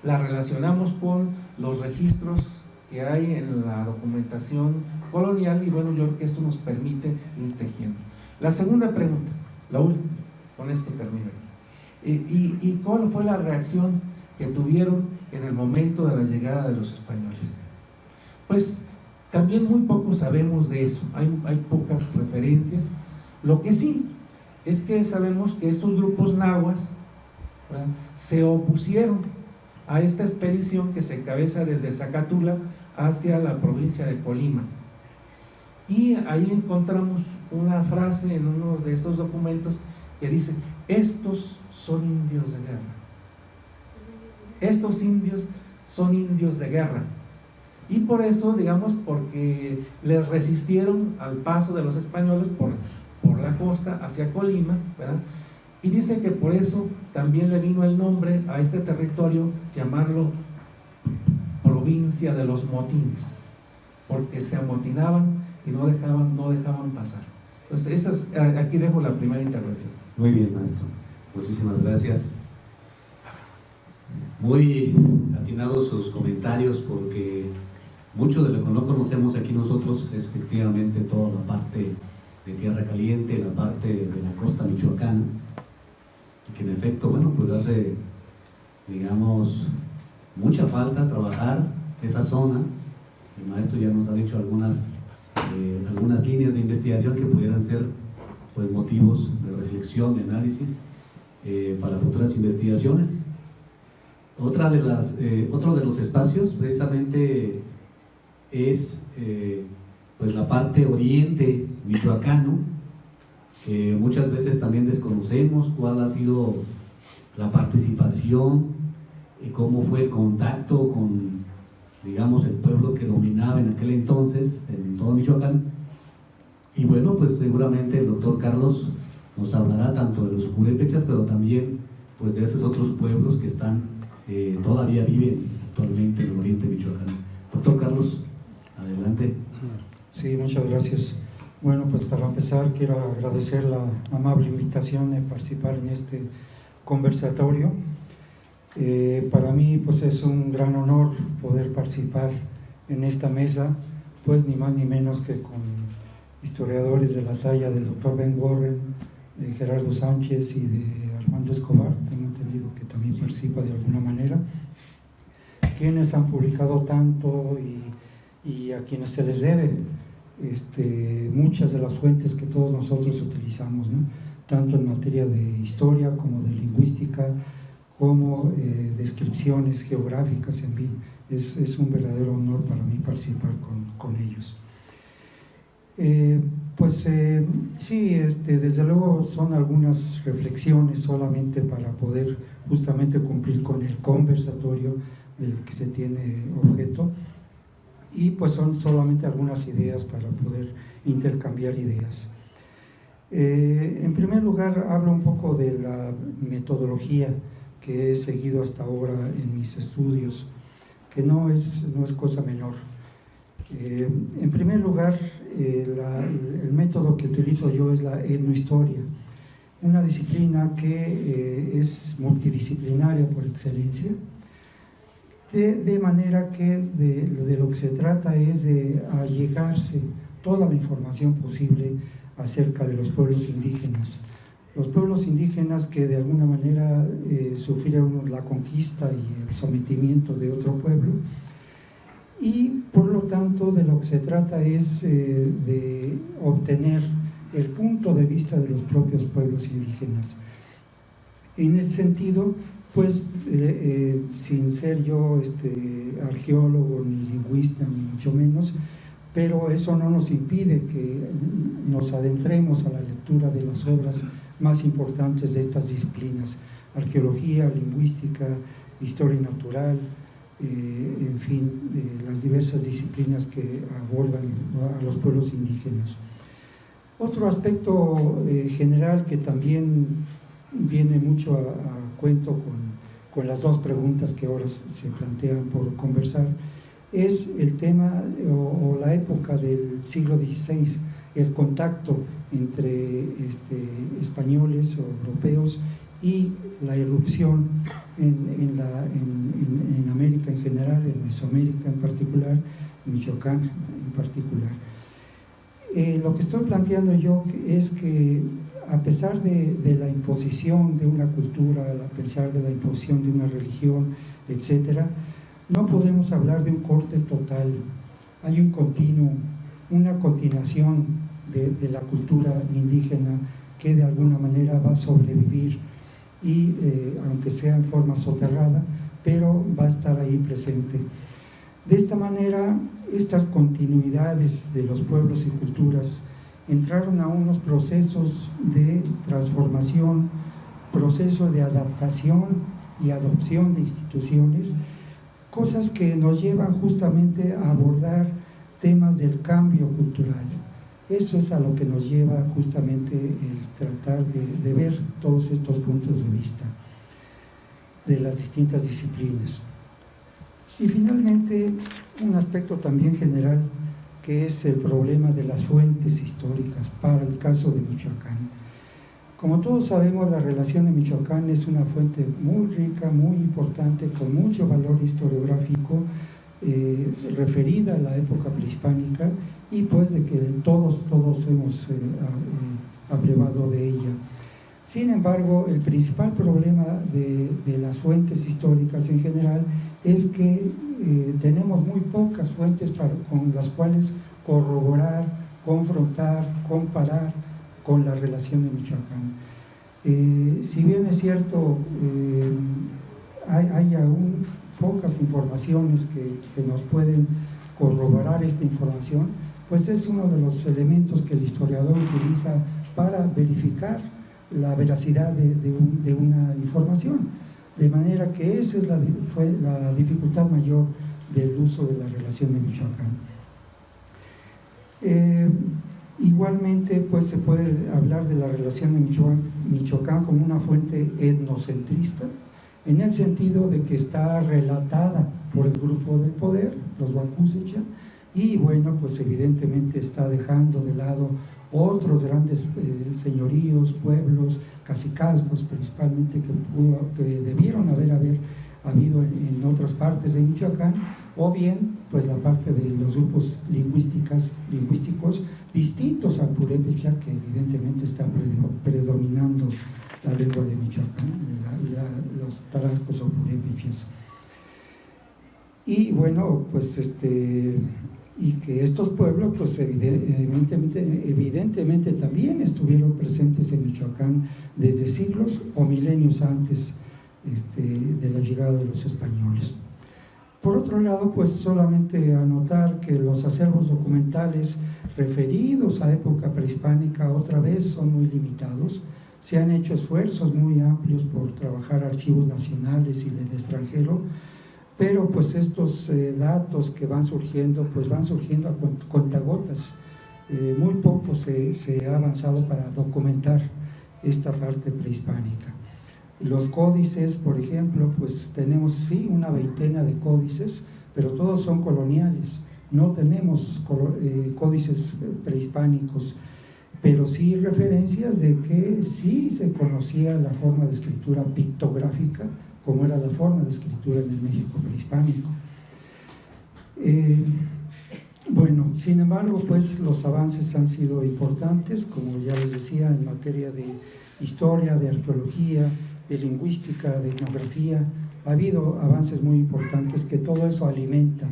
la relacionamos con los registros que hay en la documentación colonial, y bueno, yo creo que esto nos permite ir tejiendo. La segunda pregunta, la última, con esto termino aquí. ¿Y cuál fue la reacción que tuvieron en el momento de la llegada de los españoles? Pues también muy poco sabemos de eso, hay pocas referencias. Lo que sí es que sabemos que estos grupos nahuas, ¿verdad?, se opusieron a esta expedición que se encabeza desde Zacatula hacia la provincia de Colima. Y ahí encontramos una frase en uno de estos documentos que dice: estos son indios de guerra. Estos indios son indios de guerra. Y por eso, digamos, porque les resistieron al paso de los españoles por la costa hacia Colima, ¿verdad? Y dice que por eso también le vino el nombre a este territorio, llamarlo provincia de los motines, porque se amotinaban y no dejaban pasar. Entonces, aquí dejo la primera intervención. Muy bien, maestro. Muchísimas gracias. Muy atinados sus comentarios, porque mucho de lo que no conocemos aquí nosotros es efectivamente toda la parte de Tierra Caliente, la parte de la costa michoacana, y que en efecto, bueno, pues hace, digamos, mucha falta trabajar esa zona. El maestro ya nos ha dicho algunas líneas de investigación que pudieran ser, pues, motivos de reflexión, de análisis para futuras investigaciones. Otro de los espacios precisamente es pues la parte oriente michoacano, que muchas veces también desconocemos cuál ha sido la participación y cómo fue el contacto con, digamos, el pueblo que dominaba en aquel entonces en todo Michoacán. Y bueno, pues seguramente el doctor Carlos nos hablará tanto de los purépechas, pero también pues de esos otros pueblos que todavía viven actualmente en el oriente michoacano. Doctor Carlos, adelante. Sí, muchas gracias. Bueno, pues para empezar quiero agradecer la amable invitación de participar en este conversatorio. Para mí pues es un gran honor poder participar en esta mesa, pues ni más ni menos que con historiadores de la talla del doctor Ben Warren, de Gerardo Sánchez y de Armando Escobar, tengo entendido que también participa de alguna manera, quienes han publicado tanto y a quienes se les debe muchas de las fuentes que todos nosotros utilizamos, ¿no?, tanto en materia de historia como de lingüística, como descripciones geográficas, en fin, es un verdadero honor para mí participar con ellos. Pues sí, desde luego son algunas reflexiones solamente para poder justamente cumplir con el conversatorio del que se tiene objeto, y pues son solamente algunas ideas para poder intercambiar ideas. En primer lugar, hablo un poco de la metodología que he seguido hasta ahora en mis estudios, que no es cosa menor. En primer lugar, el método que utilizo yo es la etnohistoria, una disciplina que es multidisciplinaria por excelencia, de manera que de lo que se trata es de allegarse toda la información posible acerca de los pueblos indígenas. Los pueblos indígenas que de alguna manera sufrieron la conquista y el sometimiento de otro pueblo, y por lo tanto de lo que se trata es de obtener el punto de vista de los propios pueblos indígenas. En ese sentido, pues sin ser yo arqueólogo ni lingüista ni mucho menos, pero eso no nos impide que nos adentremos a la lectura de las obras más importantes de estas disciplinas: arqueología, lingüística, historia natural, en fin, las diversas disciplinas que abordan a los pueblos indígenas. Otro aspecto general que también viene mucho a cuento con las dos preguntas que ahora se plantean por conversar es el tema o la época del siglo XVI, el contacto entre españoles o europeos y la irrupción en América en general, en Mesoamérica en particular, Michoacán en particular. Lo que estoy planteando yo es que a pesar de la imposición de una cultura, a pesar de la imposición de una religión, etcétera, no podemos hablar de un corte total. Hay un continuo, una continuación de la cultura indígena que de alguna manera va a sobrevivir y aunque sea en forma soterrada, pero va a estar ahí presente. De esta manera, estas continuidades de los pueblos y culturas entraron a unos procesos de transformación, proceso de adaptación y adopción de instituciones, cosas que nos llevan justamente a abordar temas del cambio cultural. Eso es a lo que nos lleva justamente el tratar de ver todos estos puntos de vista de las distintas disciplinas. Y finalmente, un aspecto también general, que es el problema de las fuentes históricas para el caso de Michoacán. Como todos sabemos, la relación de Michoacán es una fuente muy rica, muy importante, con mucho valor historiográfico, referida a la época prehispánica, y pues de que todos hemos abrevado de ella. Sin embargo, el principal problema de las fuentes históricas en general es que tenemos muy pocas fuentes con las cuales corroborar, confrontar, comparar con la relación de Michoacán. Si bien es cierto, hay aún pocas informaciones que nos pueden corroborar esta información, pues es uno de los elementos que el historiador utiliza para verificar la veracidad de una información. De manera que esa fue la dificultad mayor del uso de la relación de Michoacán. Igualmente, pues se puede hablar de la relación de Michoacán como una fuente etnocentrista, en el sentido de que está relatada por el grupo de poder, los Huacusecha, y bueno, pues evidentemente está dejando de lado otros grandes señoríos, pueblos, cacicazgos principalmente, que debieron haber habido en otras partes de Michoacán, o bien pues la parte de los grupos lingüísticos distintos al purépecha, que evidentemente está predominando la lengua de Michoacán, los tarascos o purépechas. Y bueno, pues y que estos pueblos pues evidentemente también estuvieron presentes en Michoacán desde siglos o milenios antes de la llegada de los españoles. Por otro lado, pues solamente anotar que los acervos documentales referidos a época prehispánica otra vez son muy limitados. Se han hecho esfuerzos muy amplios por trabajar archivos nacionales y del extranjero, pero pues estos datos que van surgiendo, pues van surgiendo a cuentagotas. Muy poco se ha avanzado para documentar esta parte prehispánica. Los códices, por ejemplo, pues tenemos sí una veintena de códices, pero todos son coloniales. No tenemos códices prehispánicos, pero sí referencias de que sí se conocía la forma de escritura pictográfica, como era la forma de escritura en el México prehispánico. Bueno, sin embargo, pues los avances han sido importantes, como ya les decía, en materia de historia, de arqueología, de lingüística, de etnografía. Ha habido avances muy importantes que todo eso alimenta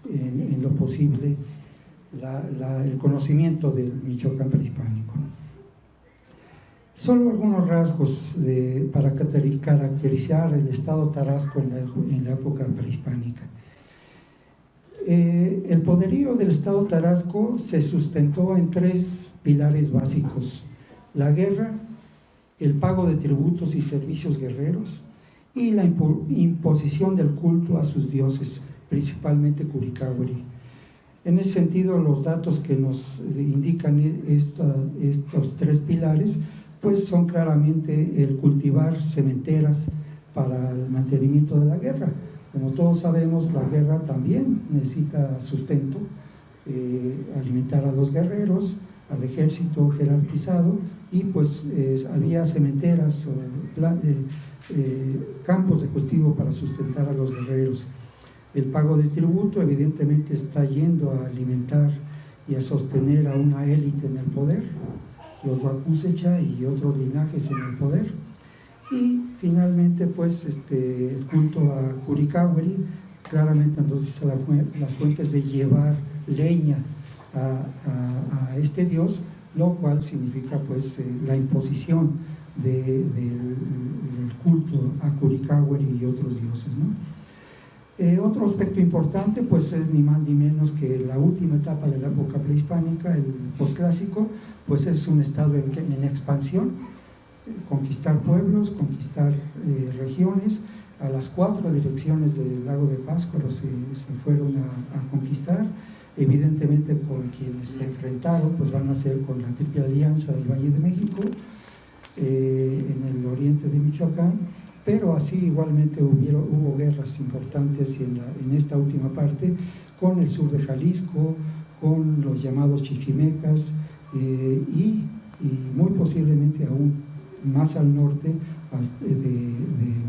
en lo posible el conocimiento del Michoacán prehispánico. Solo algunos rasgos para caracterizar el estado tarasco en la época prehispánica. El poderío del estado tarasco se sustentó en 3 pilares básicos: la guerra, el pago de tributos y servicios guerreros y la imposición del culto a sus dioses, principalmente Curicahuari. En ese sentido, los datos que nos indican estos 3 pilares pues son claramente el cultivar cementeras para el mantenimiento de la guerra. Como todos sabemos, la guerra también necesita sustento, alimentar a los guerreros, al ejército jerarquizado, y pues había cementeras o campos de cultivo para sustentar a los guerreros. El pago de tributo evidentemente está yendo a alimentar y a sostener a una élite en el poder, los Huacusecha y otros linajes en el poder. Y finalmente pues el culto a Curicahuari, claramente entonces las fuentes de llevar leña a este dios, lo cual significa pues la imposición del culto a Curicahuari y otros dioses, ¿no? Otro aspecto importante pues es ni más ni menos que la última etapa de la época prehispánica, el posclásico, pues es un estado en expansión, conquistar pueblos, conquistar regiones. A las 4 direcciones del lago de Pátzcuaro se fueron a conquistar. Evidentemente con quienes se enfrentaron pues van a ser con la Triple Alianza del Valle de México, en el oriente de Michoacán, pero así igualmente hubo guerras importantes en esta última parte con el sur de Jalisco, con los llamados chichimecas y muy posiblemente aún más al norte de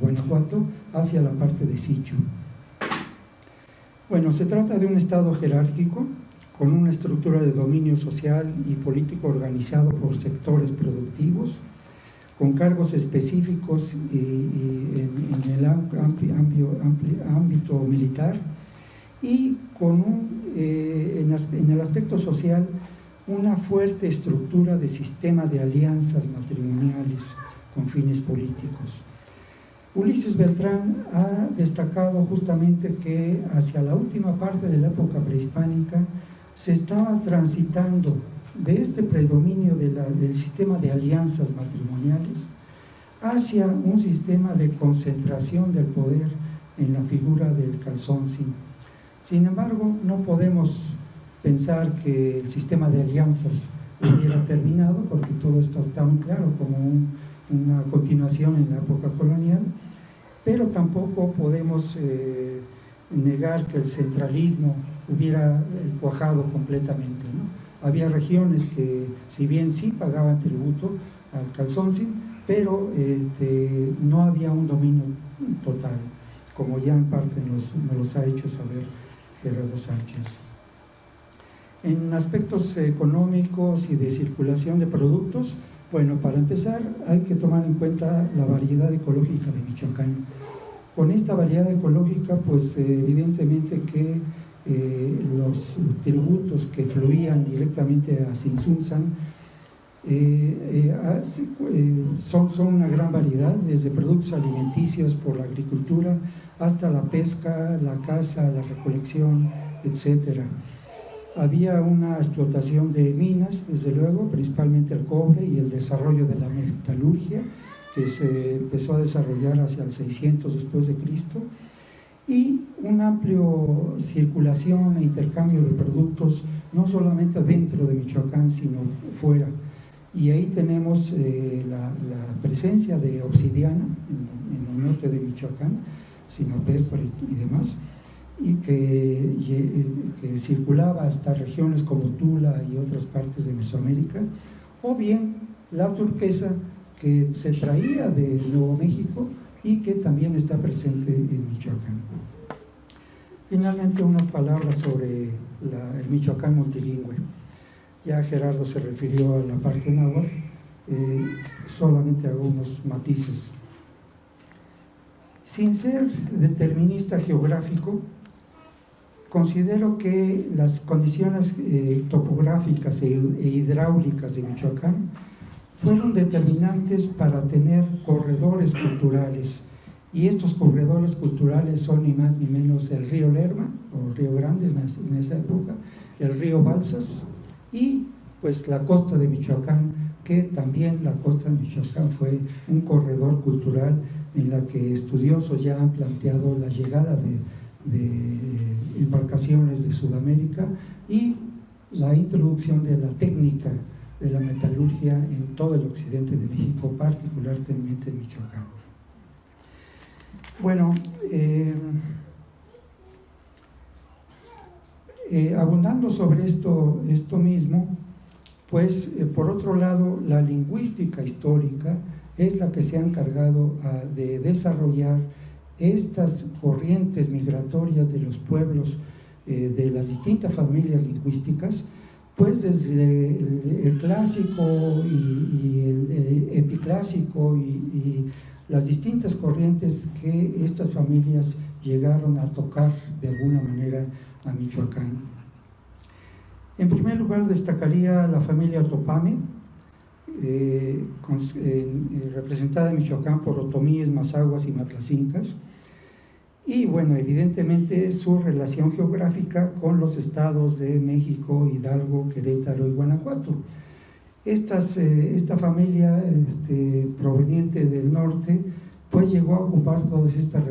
Guanajuato, hacia la parte de Sichu. Bueno, se trata de un estado jerárquico con una estructura de dominio social y político organizado por sectores productivos, con cargos específicos en el ámbito militar, y con en el aspecto social una fuerte estructura de sistema de alianzas matrimoniales con fines políticos. Ulises Beltrán ha destacado justamente que hacia la última parte de la época prehispánica se estaba transitando de este predominio del sistema de alianzas matrimoniales hacia un sistema de concentración del poder en la figura del Calzónzin. Sin embargo, no podemos pensar que el sistema de alianzas hubiera terminado, porque todo esto está muy claro como una continuación en la época colonial, pero tampoco podemos negar que el centralismo hubiera cuajado completamente, ¿no? Había regiones que, si bien sí pagaban tributo al Calzónzin, pero no había un dominio total, como ya en parte nos los ha hecho saber Gerardo Sánchez. En aspectos económicos y de circulación de productos, bueno, para empezar hay que tomar en cuenta la variedad ecológica de Michoacán. Con esta variedad ecológica, pues evidentemente que los tributos que fluían directamente a Tzintzuntzan Son una gran variedad, desde productos alimenticios por la agricultura hasta la pesca, la caza, la recolección, etcétera. Había una explotación de minas, desde luego, principalmente el cobre y el desarrollo de la metalurgia, que se empezó a desarrollar hacia el 600 después de Cristo, y una amplia circulación e intercambio de productos, no solamente dentro de Michoacán, sino fuera. Y ahí tenemos la presencia de obsidiana en el norte de Michoacán, Sinapecuaro y demás, y que circulaba hasta regiones como Tula y otras partes de Mesoamérica, o bien la turquesa que se traía de Nuevo México y que también está presente en Michoacán. Finalmente, unas palabras sobre el Michoacán multilingüe. Ya Gerardo se refirió a la parte náhuatl, solamente hago unos matices. Sin ser determinista geográfico, considero que las condiciones topográficas e hidráulicas de Michoacán fueron determinantes para tener corredores culturales, y estos corredores culturales son ni más ni menos el río Lerma, o Río Grande en esa época, el río Balsas, y pues la costa de Michoacán, que también la costa de Michoacán fue un corredor cultural en la que estudiosos ya han planteado la llegada de embarcaciones de Sudamérica y la introducción de la técnica de la metalurgia en todo el occidente de México, particularmente en Michoacán. Bueno, abundando sobre esto mismo, pues por otro lado, la lingüística histórica es la que se ha encargado de desarrollar estas corrientes migratorias de los pueblos, de las distintas familias lingüísticas, pues desde el clásico y el epiclásico y las distintas corrientes que estas familias llegaron a tocar de alguna manera a Michoacán. En primer lugar destacaría la familia Topame, representada en Michoacán por otomíes, mazahuas y matlacincas, y bueno, evidentemente su relación geográfica con los estados de México, Hidalgo, Querétaro y Guanajuato. Esta familia proveniente del norte pues llegó a ocupar todas estas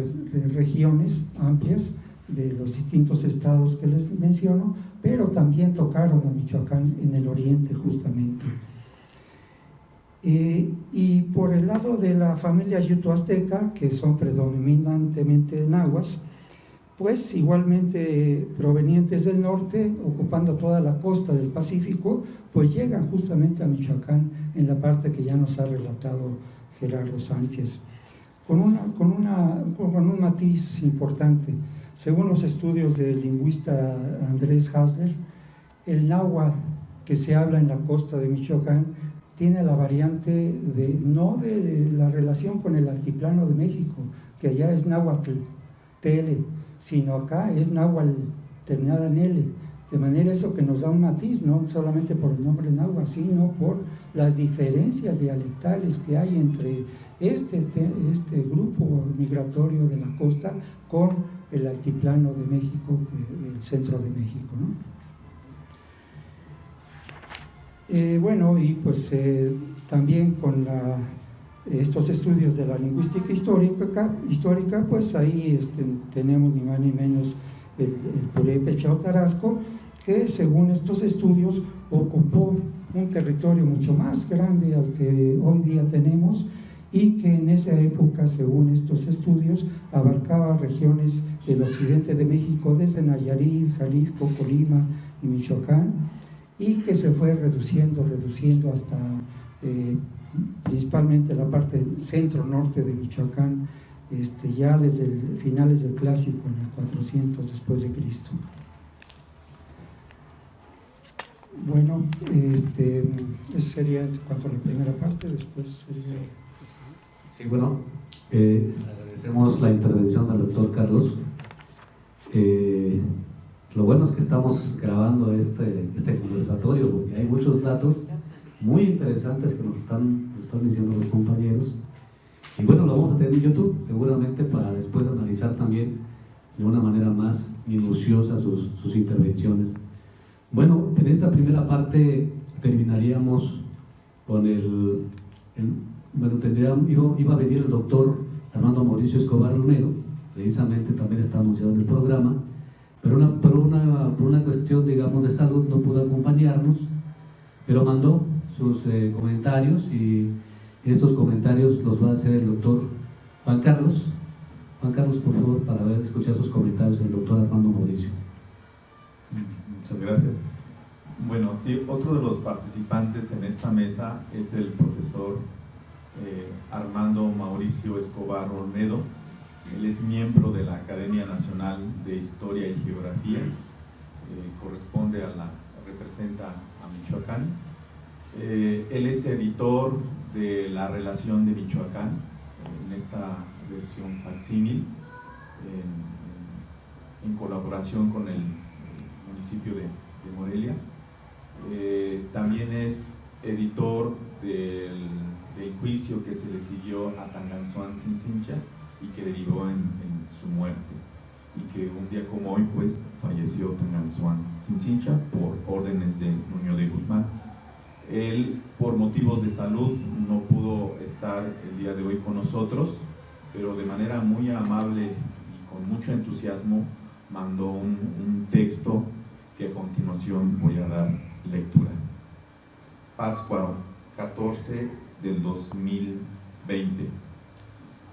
regiones amplias de los distintos estados que les menciono, pero también tocaron a Michoacán en el oriente justamente. Y por el lado de la familia yuto-azteca, que son predominantemente nahuas, pues igualmente provenientes del norte, ocupando toda la costa del Pacífico, pues llegan justamente a Michoacán en la parte que ya nos ha relatado Gerardo Sánchez, con un matiz importante. Según los estudios del lingüista Andrés Hasler, el náhuatl que se habla en la costa de Michoacán tiene la variante no de la relación con el altiplano de México, que allá es náhuatl, tele, sino acá es náhuatl terminada en L, de manera eso que nos da un matiz, no solamente por el nombre náhuatl, sino por las diferencias dialectales que hay entre este grupo migratorio de la costa con el altiplano de México, del centro de México, ¿no? Bueno, y pues también con estos estudios de la lingüística histórica, pues ahí tenemos ni más ni menos el purépecha o tarasco, que según estos estudios ocupó un territorio mucho más grande al que hoy día tenemos, y que en esa época, según estos estudios, abarcaba regiones del occidente de México, desde Nayarit, Jalisco, Colima y Michoacán, y que se fue reduciendo hasta principalmente la parte centro-norte de Michoacán, ya desde finales del Clásico, en el 400 después de Cristo. Bueno, eso sería en cuanto a la primera parte, después sería... Sí, bueno, agradecemos la intervención del doctor Carlos. Lo bueno es que estamos grabando este conversatorio, porque hay muchos datos muy interesantes que nos están diciendo los compañeros. Y bueno, lo vamos a tener en YouTube, seguramente, para después analizar también de una manera más minuciosa sus intervenciones. Bueno, en esta primera parte terminaríamos con iba a venir el doctor Armando Mauricio Escobar Olmedo, precisamente también está anunciado en el programa, pero por una cuestión, digamos, de salud no pudo acompañarnos, pero mandó sus comentarios, y estos comentarios los va a hacer el doctor Juan Carlos. Juan Carlos, por favor, para escuchar sus comentarios el doctor Armando Mauricio. Muchas gracias. Bueno, sí, otro de los participantes en esta mesa es el profesor Armando Mauricio Escobar Olmedo. Él es miembro de la Academia Nacional de Historia y Geografía, representa a Michoacán. Él es editor de La Relación de Michoacán, en esta versión facsímil, en colaboración con el municipio de Morelia. También es editor del juicio que se le siguió a Tanganzuan Tzintzintla y que derivó en su muerte, y que un día como hoy pues falleció Tanganzuan Tzintzintla por órdenes de Nuño de Guzmán. Él, por motivos de salud, no pudo estar el día de hoy con nosotros, pero de manera muy amable y con mucho entusiasmo mandó un texto que a continuación voy a dar lectura. Pátzcuaro, 14 del 2020.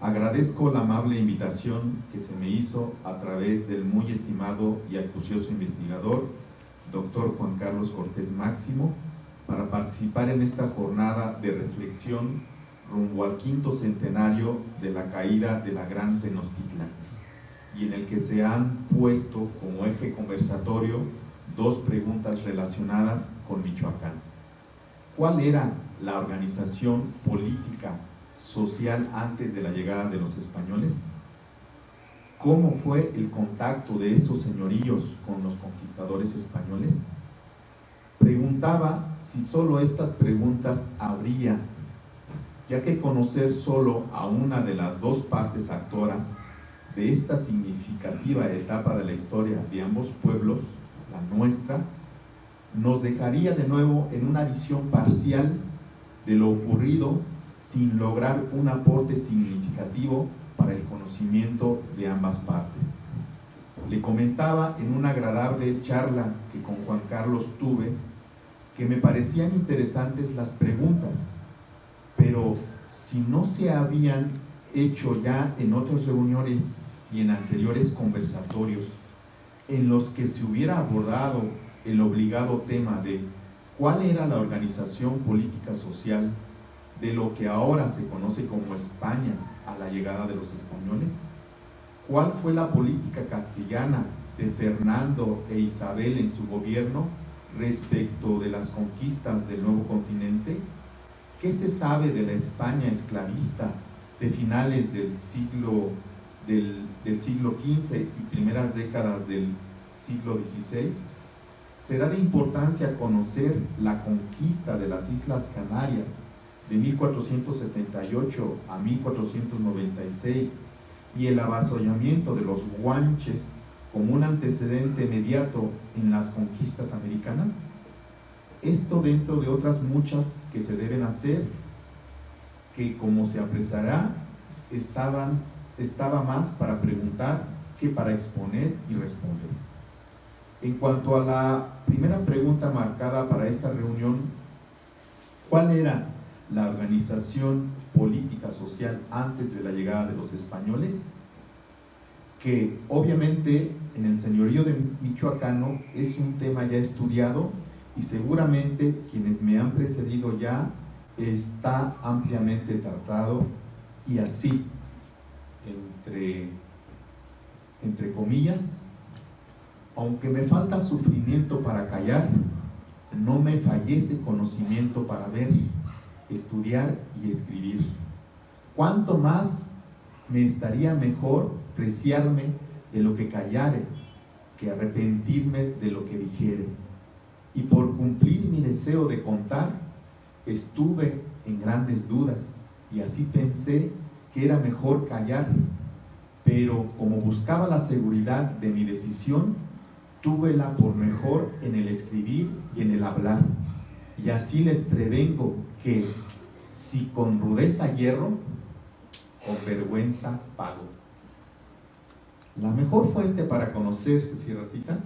Agradezco la amable invitación que se me hizo a través del muy estimado y acucioso investigador, doctor Juan Carlos Cortés Máximo, para participar en esta jornada de reflexión rumbo al 5º centenario de la caída de la Gran Tenochtitlan, y en el que se han puesto como eje conversatorio dos preguntas relacionadas con Michoacán. ¿Cuál era la organización política, social antes de la llegada de los españoles? ¿Cómo fue el contacto de estos señoríos con los conquistadores españoles? Preguntaba si solo estas preguntas habría, ya que conocer solo a una de las dos partes actoras de esta significativa etapa de la historia de ambos pueblos, la nuestra, nos dejaría de nuevo en una visión parcial de lo ocurrido, sin lograr un aporte significativo para el conocimiento de ambas partes. Le comentaba en una agradable charla que con Juan Carlos tuve que me parecían interesantes las preguntas, pero si no se habían hecho ya en otras reuniones y en anteriores conversatorios en los que se hubiera abordado el obligado tema de cuál era la organización política social de lo que ahora se conoce como España a la llegada de los españoles, cuál fue la política castellana de Fernando e Isabel en su gobierno respecto de las conquistas del nuevo continente, qué se sabe de la España esclavista de finales del siglo XV y primeras décadas del siglo XVI. Será de importancia conocer la conquista de las Islas Canarias de 1478 a 1496 y el avasallamiento de los guanches como un antecedente inmediato en las conquistas americanas. Esto dentro de otras muchas que se deben hacer, que como se apreciará, estaba más para preguntar que para exponer y responder. En cuanto a la primera pregunta marcada para esta reunión, ¿cuál era la organización política social antes de la llegada de los españoles? Que obviamente en el señorío de Michoacano es un tema ya estudiado y seguramente quienes me han precedido ya está ampliamente tratado, y así, entre comillas, aunque me falta sufrimiento para callar, no me fallece conocimiento para ver, estudiar y escribir. ¿Cuánto más me estaría mejor preciarme de lo que callare que arrepentirme de lo que dijere? Y por cumplir mi deseo de contar, Estuve en grandes dudas y así pensé que era mejor callar, pero como buscaba la seguridad de mi decisión, túvela por mejor en el escribir y en el hablar. Y así les prevengo que si con rudeza hierro, con vergüenza pago. La mejor fuente para conocer, se cierra cita,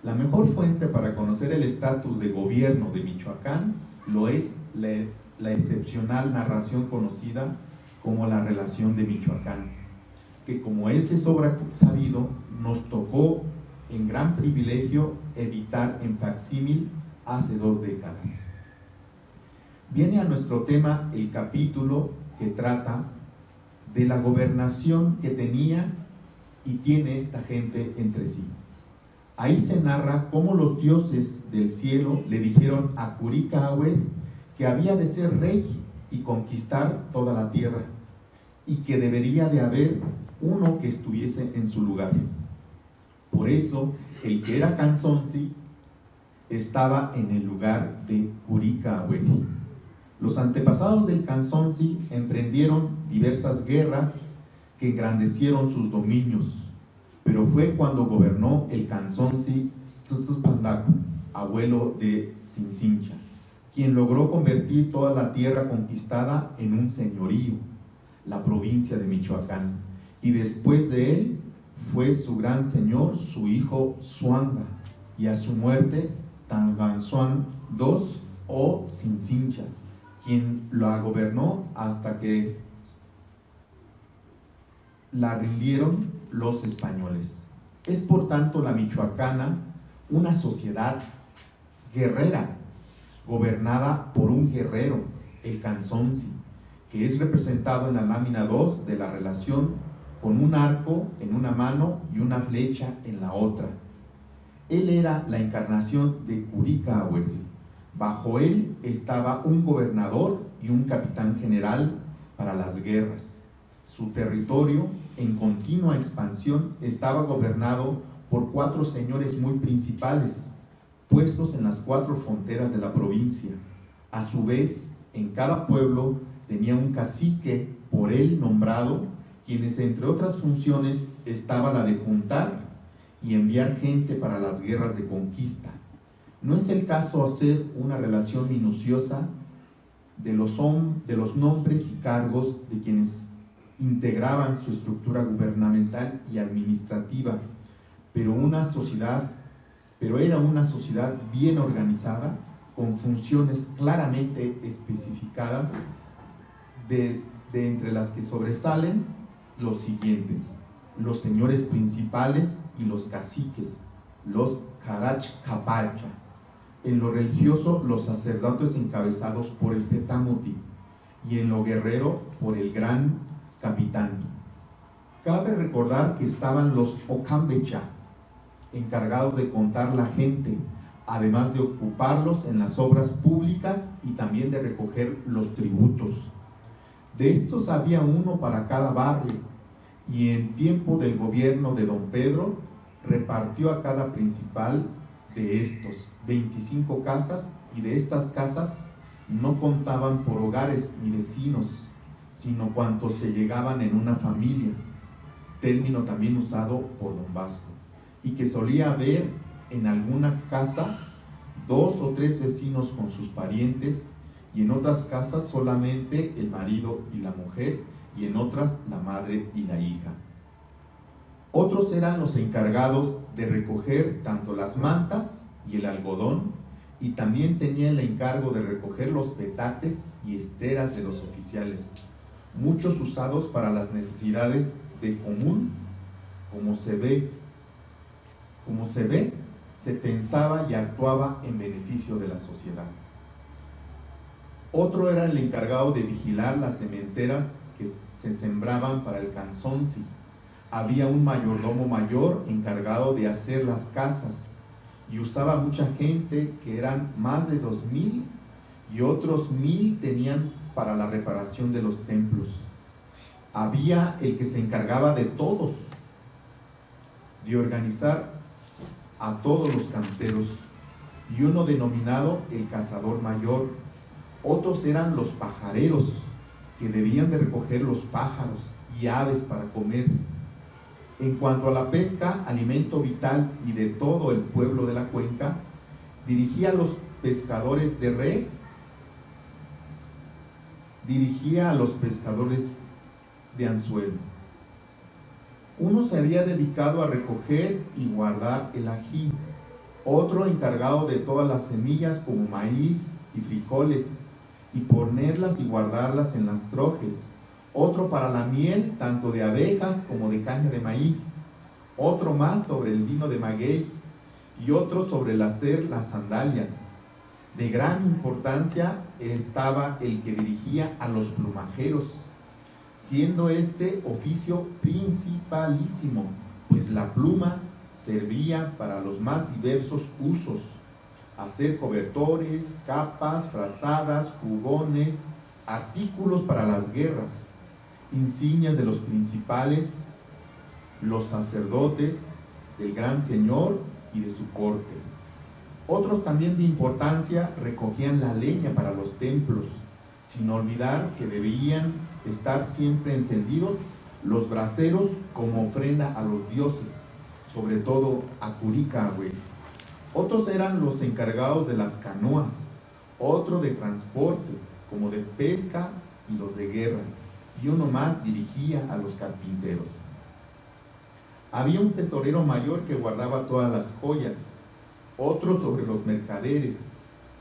la mejor fuente para conocer el estatus de gobierno de Michoacán lo es la excepcional narración conocida como la Relación de Michoacán, que como es de sobra sabido, nos tocó en gran privilegio editar en facsímil hace 2 décadas. Viene a nuestro tema el capítulo que trata de la gobernación que tenía y tiene esta gente entre sí. Ahí se narra cómo los dioses del cielo le dijeron a Curicahuel que había de ser rey y conquistar toda la tierra, y que debería de haber uno que estuviese en su lugar. Por eso, el que era Canzonzi estaba en el lugar de Curicahuel. Los antepasados del Canzonzi emprendieron diversas guerras que engrandecieron sus dominios, pero fue cuando gobernó el Canzonzi Tzotzpandaco, abuelo de Cincincha, quien logró convertir toda la tierra conquistada en un señorío, la provincia de Michoacán, y después de él fue su gran señor, su hijo Zuanga, y a su muerte Tanganzuan II o Cincincha, quien la gobernó hasta que la rindieron los españoles. Es por tanto la michoacana una sociedad guerrera, gobernada por un guerrero, el Canzonzi, que es representado en la lámina 2 de la relación con un arco en una mano y una flecha en la otra. Él era la encarnación de Curicahuel. Bajo él estaba un gobernador y un capitán general para las guerras. Su territorio, en continua expansión, estaba gobernado por 4 señores muy principales, puestos en las 4 fronteras de la provincia. A su vez, en cada pueblo tenía un cacique por él nombrado, quienes entre otras funciones estaba la de juntar y enviar gente para las guerras de conquista. No es el caso hacer una relación minuciosa de los nombres y cargos de quienes integraban su estructura gubernamental y administrativa, pero era una sociedad bien organizada, con funciones claramente especificadas, de entre las que sobresalen los siguientes: los señores principales y los caciques, los Carach Capacha. En lo religioso, los sacerdotes encabezados por el Tetamuti, y en lo guerrero por el gran capitán. Cabe recordar que estaban los Ocambecha, encargados de contar la gente, además de ocuparlos en las obras públicas y también de recoger los tributos. De estos había uno para cada barrio, y en tiempo del gobierno de don Pedro repartió a cada principal de estos 25 casas, y de estas casas no contaban por hogares ni vecinos, sino cuantos se llegaban en una familia, término también usado por don Vasco, y que solía haber en alguna casa 2 o 3 vecinos con sus parientes, y en otras casas solamente el marido y la mujer, y en otras la madre y la hija. Otros eran los encargados de recoger tanto las mantas y el algodón, y también tenían el encargo de recoger los petates y esteras de los oficiales, muchos usados para las necesidades de común. Como se ve, se pensaba y actuaba en beneficio de la sociedad. Otro era el encargado de vigilar las sementeras que se sembraban para el Canzonzi. Había un mayordomo mayor encargado de hacer las casas, y usaba mucha gente, que eran más de 2,000, y otros 1,000 tenían para la reparación de los templos. Había el que se encargaba de todos, de organizar a todos los canteros, y uno denominado el cazador mayor, Otros eran los pajareros, que debían de recoger los pájaros y aves para comer. En cuanto a la pesca, alimento vital y de todo el pueblo de la cuenca, dirigía a los pescadores de red, dirigía a los pescadores de anzuelo. Uno se había dedicado a recoger y guardar el ají, otro encargado de todas las semillas como maíz y frijoles, y ponerlas y guardarlas en las trojes, otro para la miel tanto de abejas como de caña de maíz, otro más sobre el vino de maguey, y otro sobre el hacer las sandalias. De gran importancia estaba el que dirigía a los plumajeros, siendo este oficio principalísimo, pues la pluma servía para los más diversos usos: hacer cobertores, capas, frazadas, jubones, artículos para las guerras, insignias de los principales, los sacerdotes, del gran señor y de su corte. Otros también de importancia recogían la leña para los templos, sin olvidar que debían estar siempre encendidos los braseros como ofrenda a los dioses, sobre todo a Curicahue. Otros eran los encargados de las canoas, otro de transporte, como de pesca, y los de guerra, y uno más dirigía a los carpinteros. Había un tesorero mayor que guardaba todas las joyas, otro sobre los mercaderes,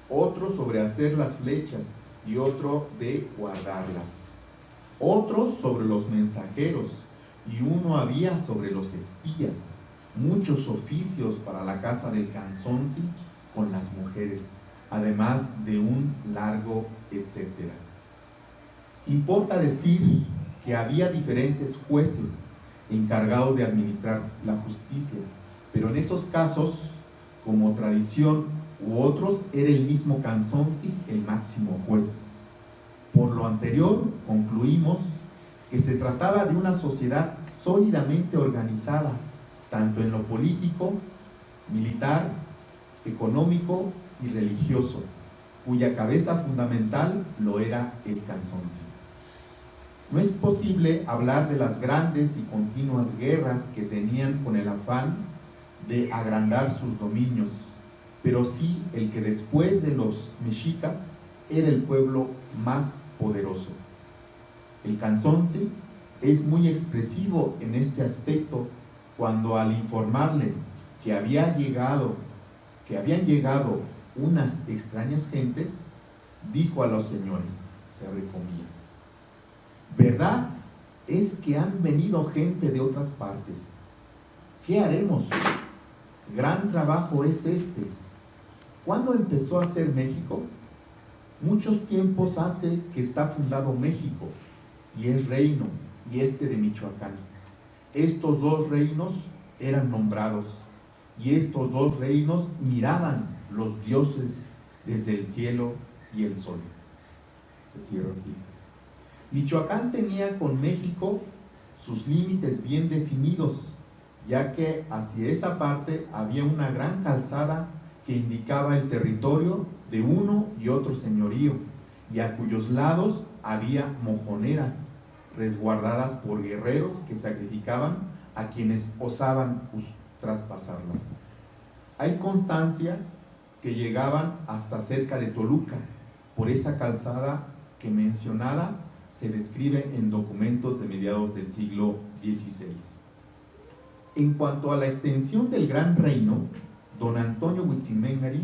otro sobre hacer las flechas y otro de guardarlas, otros sobre los mensajeros, y uno había sobre los espías. Muchos oficios para la casa del Canzonci con las mujeres, además de un largo etcétera. Importa decir que había diferentes jueces encargados de administrar la justicia, pero en esos casos, como tradición u otros, era el mismo Canzonci el máximo juez. Por lo anterior, concluimos que se trataba de una sociedad sólidamente organizada, tanto en lo político, militar, económico y religioso, cuya cabeza fundamental lo era el Canzonci. No es posible hablar de las grandes y continuas guerras que tenían con el afán de agrandar sus dominios, pero sí el que después de los mexicas era el pueblo más poderoso. El Canzonci es muy expresivo en este aspecto cuando, al informarle que habían llegado unas extrañas gentes, dijo a los señores, se abre comillas: verdad es que han venido gente de otras partes. ¿Qué haremos? Gran trabajo es este. ¿Cuándo empezó a ser México? Muchos tiempos hace que está fundado México, y es reino, y este de Michoacán. Estos dos reinos eran nombrados, y estos dos reinos miraban los dioses desde el cielo y el sol. Se cierra así. Michoacán tenía con México sus límites bien definidos, ya que hacia esa parte había una gran calzada que indicaba el territorio de uno y otro señorío, y a cuyos lados había mojoneras resguardadas por guerreros que sacrificaban a quienes osaban traspasarlas. Hay constancia que llegaban hasta cerca de Toluca. Por esa calzada que mencionada se describe en documentos de mediados del siglo XVI. En cuanto a la extensión del Gran Reino, don Antonio Huitziméngari,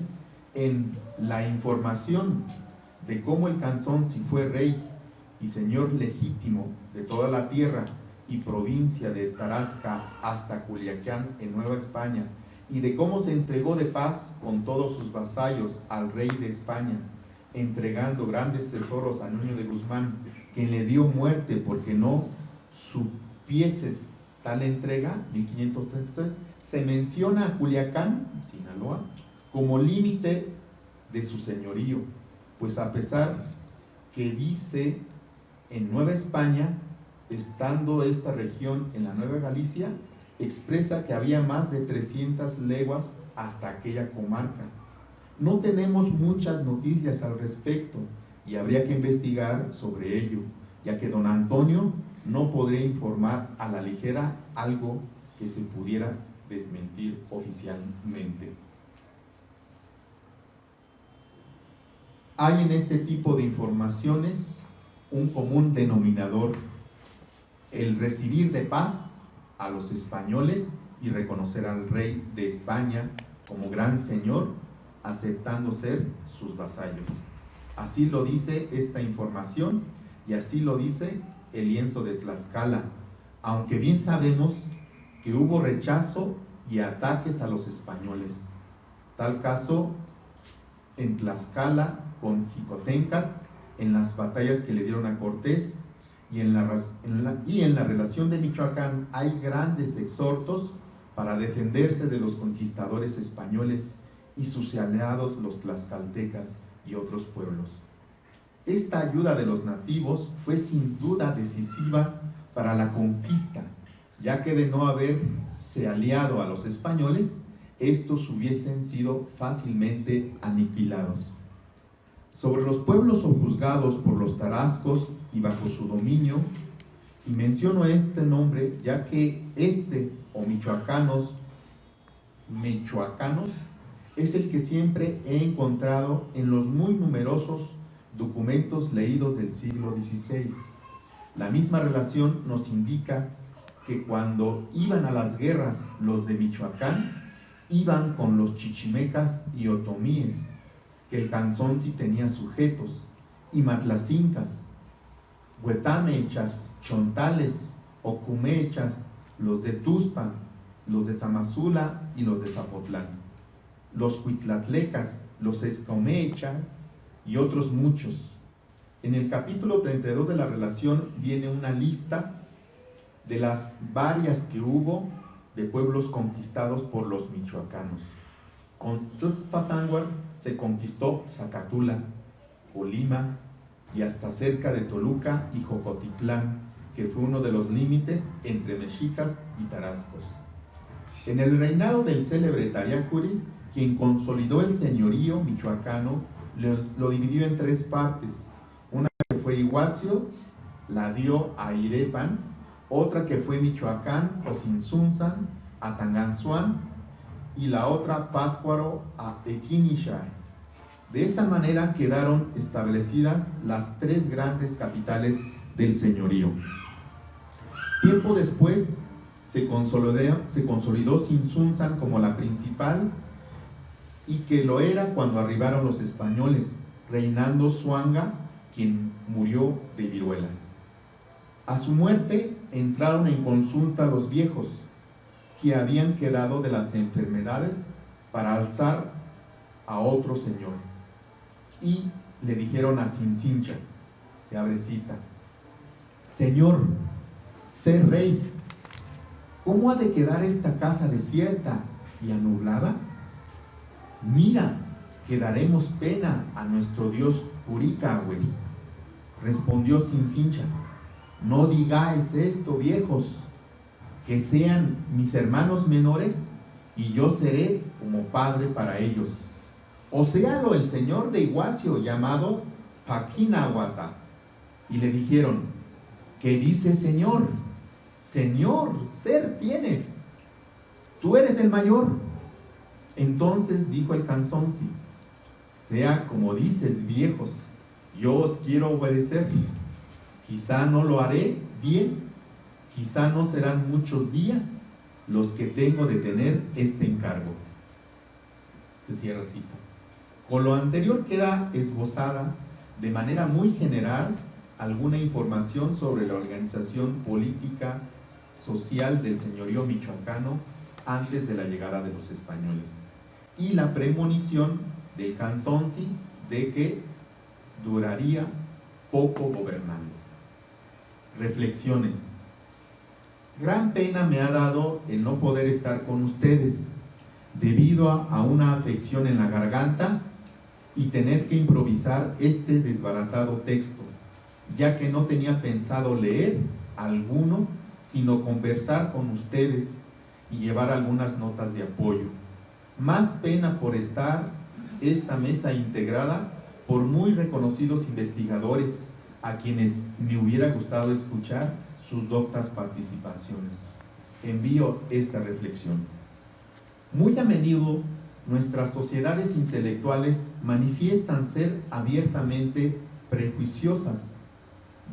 en la información de cómo el Canzonci fue rey y señor legítimo de toda la tierra y provincia de Tarasca hasta Culiacán en Nueva España, y de cómo se entregó de paz con todos sus vasallos al rey de España, entregando grandes tesoros a Nuño de Guzmán, quien le dio muerte porque no supieses tal entrega, 1533, se menciona a Culiacán, Sinaloa, como límite de su señorío, pues a pesar que dice en Nueva España, estando esta región en la Nueva Galicia, expresa que había más de 300 leguas hasta aquella comarca. No tenemos muchas noticias al respecto, y habría que investigar sobre ello, ya que don Antonio no podría informar a la ligera algo que se pudiera desmentir oficialmente. Hay en este tipo de informaciones un común denominador: el recibir de paz a los españoles y reconocer al rey de España como gran señor, aceptando ser sus vasallos. Así lo dice esta información y así lo dice el lienzo de Tlaxcala, aunque bien sabemos que hubo rechazo y ataques a los españoles. Tal caso en Tlaxcala con Xicoténcatl, en las batallas que le dieron a Cortés, y en la relación de Michoacán hay grandes exhortos para defenderse de los conquistadores españoles y sus aliados los tlaxcaltecas y otros pueblos. Esta ayuda de los nativos fue sin duda decisiva para la conquista, ya que de no haberse aliado a los españoles, estos hubiesen sido fácilmente aniquilados. Sobre los pueblos sojuzgados por los tarascos y bajo su dominio, y menciono este nombre ya que o michoacanos, es el que siempre he encontrado en los muy numerosos documentos leídos del siglo XVI. La misma relación nos indica que cuando iban a las guerras los de Michoacán, iban con los chichimecas y otomíes, que el Canzonsi tenía sujetos, y matlacincas, huetamechas, chontales, ocumechas, los de Tuzpan, los de Tamazula y los de Zapotlán, los huitlatlecas, los escomecha y otros muchos. En el capítulo 32 de la relación viene una lista de las varias que hubo de pueblos conquistados por los michoacanos. Con Tzotzpatánghuatl se conquistó Zacatula, Colima y hasta cerca de Toluca y Jocotitlán, que fue uno de los límites entre mexicas y tarascos. En el reinado del célebre Tariacuri, quien consolidó el señorío michoacano, lo dividió en tres partes. Una que fue Iguazio, la dio a Irepan; otra que fue Michoacán, Ocinzunzan, a Tanganzuan, y la otra Pátzcuaro a Equinixay. De esa manera quedaron establecidas las tres grandes capitales del señorío. Tiempo después se consolidó Cinzunzan como la principal, y que lo era cuando arribaron los españoles, reinando Zuanga, quien murió de viruela. A su muerte entraron en consulta los viejos, que habían quedado de las enfermedades, para alzar a otro señor. Y le dijeron a Cincincha, se abre cita: Señor, sé rey, ¿cómo ha de quedar esta casa desierta y anublada? Mira, que daremos pena a nuestro dios Puricahue. Respondió Cincincha: no digáis esto, viejos, que sean mis hermanos menores y yo seré como padre para ellos. O séalo el señor de Iguazio, llamado Paquinahuata. Y le dijeron: ¿qué dice señor? Señor, ser tienes, tú eres el mayor. Entonces dijo el Canzonsi: sea como dices, viejos, yo os quiero obedecer. Quizá no lo haré bien, quizá no serán muchos días los que tengo de tener este encargo. Se cierra cita. Con lo anterior queda esbozada de manera muy general alguna información sobre la organización política, social del señorío michoacano antes de la llegada de los españoles, y la premonición del Canzonsi de que duraría poco gobernando. Reflexiones. Gran pena me ha dado el no poder estar con ustedes debido a una afección en la garganta y tener que improvisar este desbaratado texto, ya que no tenía pensado leer alguno, sino conversar con ustedes y llevar algunas notas de apoyo. Más pena por estar esta mesa integrada por muy reconocidos investigadores a quienes me hubiera gustado escuchar sus doctas participaciones. Envío esta reflexión. Muy a menudo nuestras sociedades intelectuales manifiestan ser abiertamente prejuiciosas,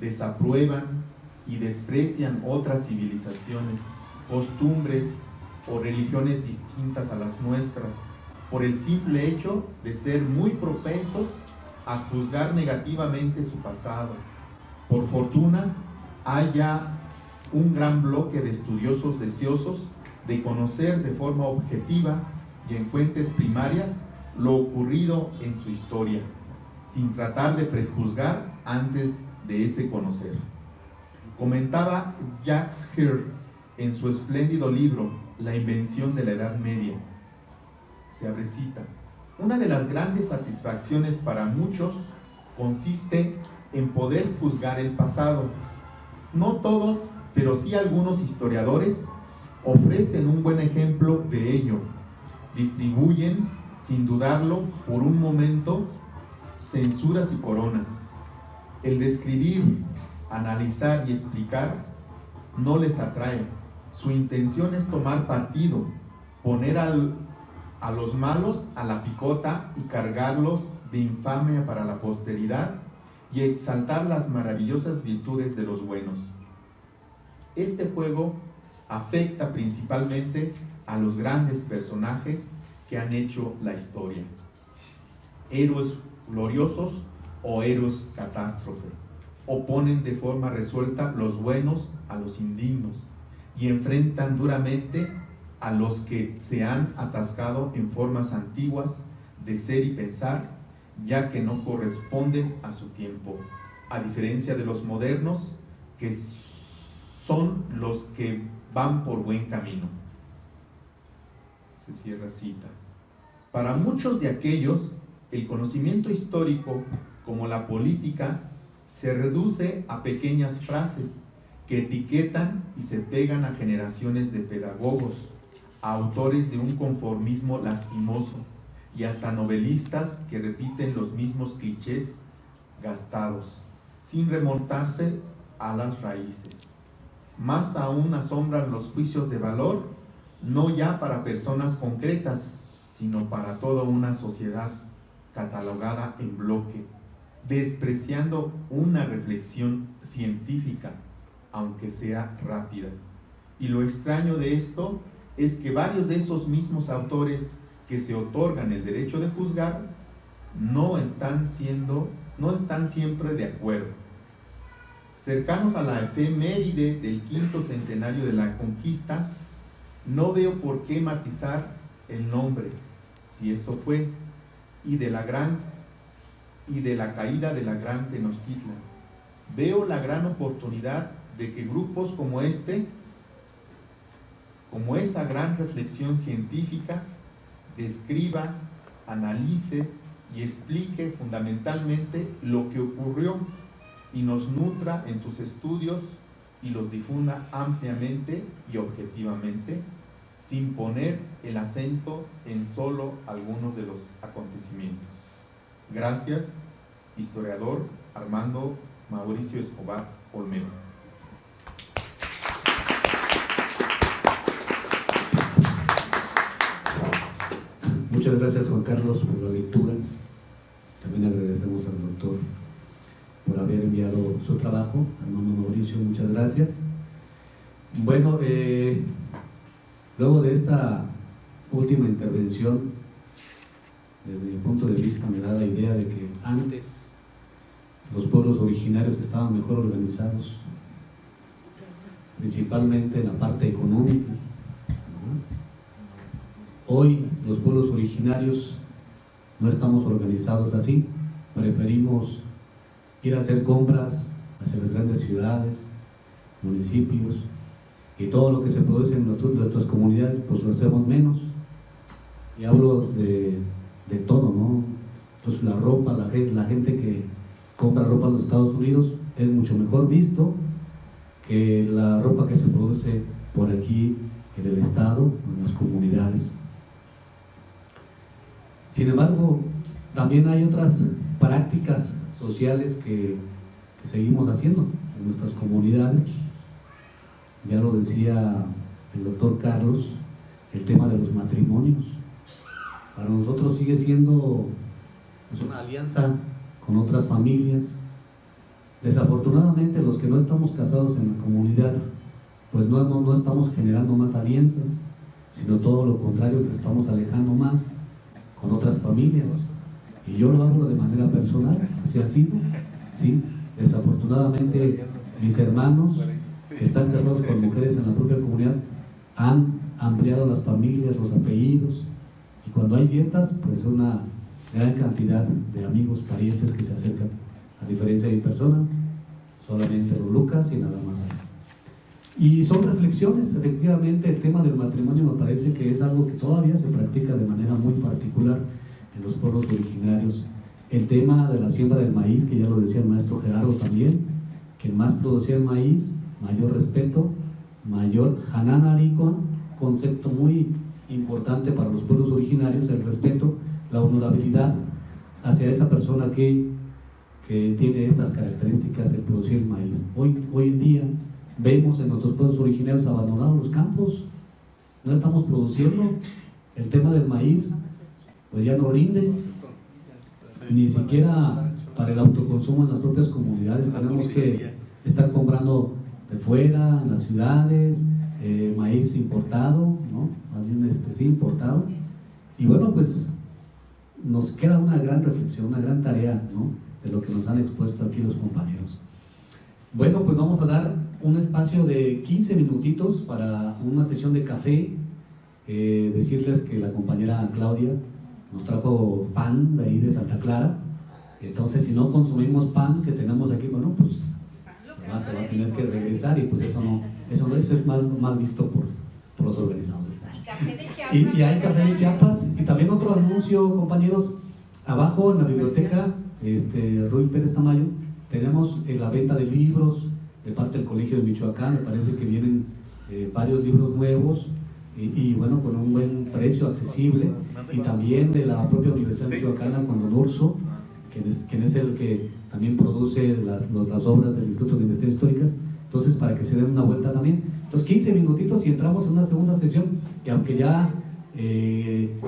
desaprueban y desprecian otras civilizaciones, costumbres o religiones distintas a las nuestras, por el simple hecho de ser muy propensos a juzgar negativamente su pasado. Por fortuna, hay ya un gran bloque de estudiosos deseosos de conocer de forma objetiva y en fuentes primarias lo ocurrido en su historia, sin tratar de prejuzgar antes de ese conocer. Comentaba Jacques Heer en su espléndido libro La invención de la Edad Media, se abre cita: una de las grandes satisfacciones para muchos consiste en poder juzgar el pasado. No todos, pero sí algunos historiadores ofrecen un buen ejemplo de ello. Distribuyen, sin dudarlo, por un momento, censuras y coronas. El describir, analizar y explicar no les atrae. Su intención es tomar partido, poner a los malos a la picota y cargarlos de infamia para la posteridad y exaltar las maravillosas virtudes de los buenos. Este juego afecta principalmente a los grandes personajes que han hecho la historia, héroes gloriosos o héroes catástrofe. Oponen de forma resuelta los buenos a los indignos y enfrentan duramente a los que se han atascado en formas antiguas de ser y pensar, ya que no corresponden a su tiempo, a diferencia de los modernos, que son los que van por buen camino. Se cierra cita. Para muchos de aquellos, el conocimiento histórico, como la política, se reduce a pequeñas frases que etiquetan y se pegan a generaciones de pedagogos, a autores de un conformismo lastimoso y hasta novelistas que repiten los mismos clichés gastados, sin remontarse a las raíces. Más aún asombran los juicios de valor, no ya para personas concretas, sino para toda una sociedad catalogada en bloque, despreciando una reflexión científica, aunque sea rápida. Y lo extraño de esto es que varios de esos mismos autores que se otorgan el derecho de juzgar no están siempre de acuerdo. Cercanos a la efeméride del 5º centenario de la conquista, no veo por qué matizar el nombre, si eso fue, y de la caída de la gran Tenochtitlan. Veo la gran oportunidad de que grupos como como esa gran reflexión científica, describa, analice y explique fundamentalmente lo que ocurrió y nos nutra en sus estudios y los difunda ampliamente y objetivamente, sin poner el acento en solo algunos de los acontecimientos. Gracias, historiador Armando Mauricio Escobar Olmedo. Muchas gracias, Juan Carlos, por la lectura. También agradecemos al doctor por haber enviado su trabajo. Armando Mauricio, muchas gracias. Bueno, luego de esta última intervención, desde mi punto de vista me da la idea de que antes los pueblos originarios estaban mejor organizados, principalmente en la parte económica. Hoy los pueblos originarios no estamos organizados así, preferimos ir a hacer compras hacia las grandes ciudades, municipios, y todo lo que se produce en nuestras comunidades pues lo hacemos menos. Y hablo de todo, ¿no? Entonces la ropa, la gente que compra ropa en los Estados Unidos es mucho mejor visto que la ropa que se produce por aquí en el estado, en las comunidades. Sin embargo, también hay otras prácticas sociales que seguimos haciendo en nuestras comunidades. Ya lo decía el doctor Carlos, el tema de los matrimonios. Para nosotros sigue siendo pues, una alianza con otras familias. Desafortunadamente, los que no estamos casados en la comunidad, pues no estamos generando más alianzas, sino todo lo contrario, que estamos alejando más con otras familias. Y yo lo hablo de manera personal, así ha sido, ¿sí? Desafortunadamente, mis hermanos que están casados con mujeres en la propia comunidad han ampliado las familias, los apellidos, y cuando hay fiestas, pues una gran cantidad de amigos, parientes que se acercan. A diferencia de mi persona, solamente los Lucas y nada más. Y son reflexiones, efectivamente, el tema del matrimonio me parece que es algo que todavía se practica de manera muy particular en los pueblos originarios. El tema de la siembra del maíz, que ya lo decía el maestro Gerardo también, que más producía el maíz, mayor respeto, mayor Hanan Aricua, concepto muy importante para los pueblos originarios, el respeto, la honorabilidad hacia esa persona que tiene estas características de producir el maíz. Hoy en día vemos en nuestros pueblos originarios abandonados los campos, no estamos produciendo, el tema del maíz pues ya no rinde, ni siquiera para el autoconsumo en las propias comunidades. Tenemos que estar comprando de fuera, en las ciudades, maíz importado, ¿no? Más bien sí, importado. Y bueno, pues nos queda una gran reflexión, una gran tarea, ¿no? De lo que nos han expuesto aquí los compañeros. Bueno, pues vamos a dar un espacio de 15 minutitos para una sesión de café. Decirles que la compañera Claudia nos trajo pan de ahí de Santa Clara. Entonces, si no consumimos pan que tenemos aquí, bueno, pues se va a tener que regresar, y pues eso es mal visto por los organizadores. Y hay café de Chiapas. Y también otro anuncio, compañeros, abajo en la biblioteca Ruy Pérez Tamayo tenemos la venta de libros de parte del Colegio de Michoacán. Me parece que vienen varios libros nuevos y bueno, con un buen precio accesible, y también de la propia Universidad Michoacana con Don Urso, quien es el que también produce las obras del Instituto de Investigaciones Históricas. Entonces, para que se den una vuelta también. Entonces, 15 minutitos y entramos en una segunda sesión, y aunque ya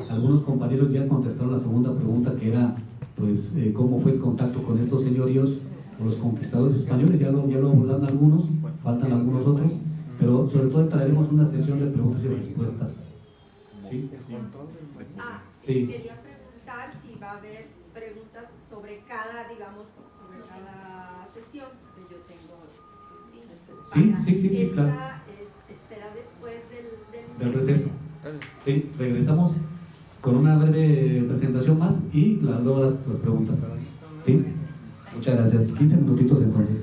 algunos compañeros ya contestaron la segunda pregunta, que era pues cómo fue el contacto con estos señoríos, con los conquistadores españoles, ya lo abordaron algunos, faltan algunos otros, pero sobre todo traeremos una sesión de preguntas y respuestas. ¿Sí? Sí. Quería preguntar si va a haber preguntas sobre cada, digamos, sobre cada sesión que yo tengo. Sí, claro. ¿Será después del receso? Sí, regresamos con una breve presentación más y luego las preguntas. Sí, muchas gracias. 15 minutitos entonces.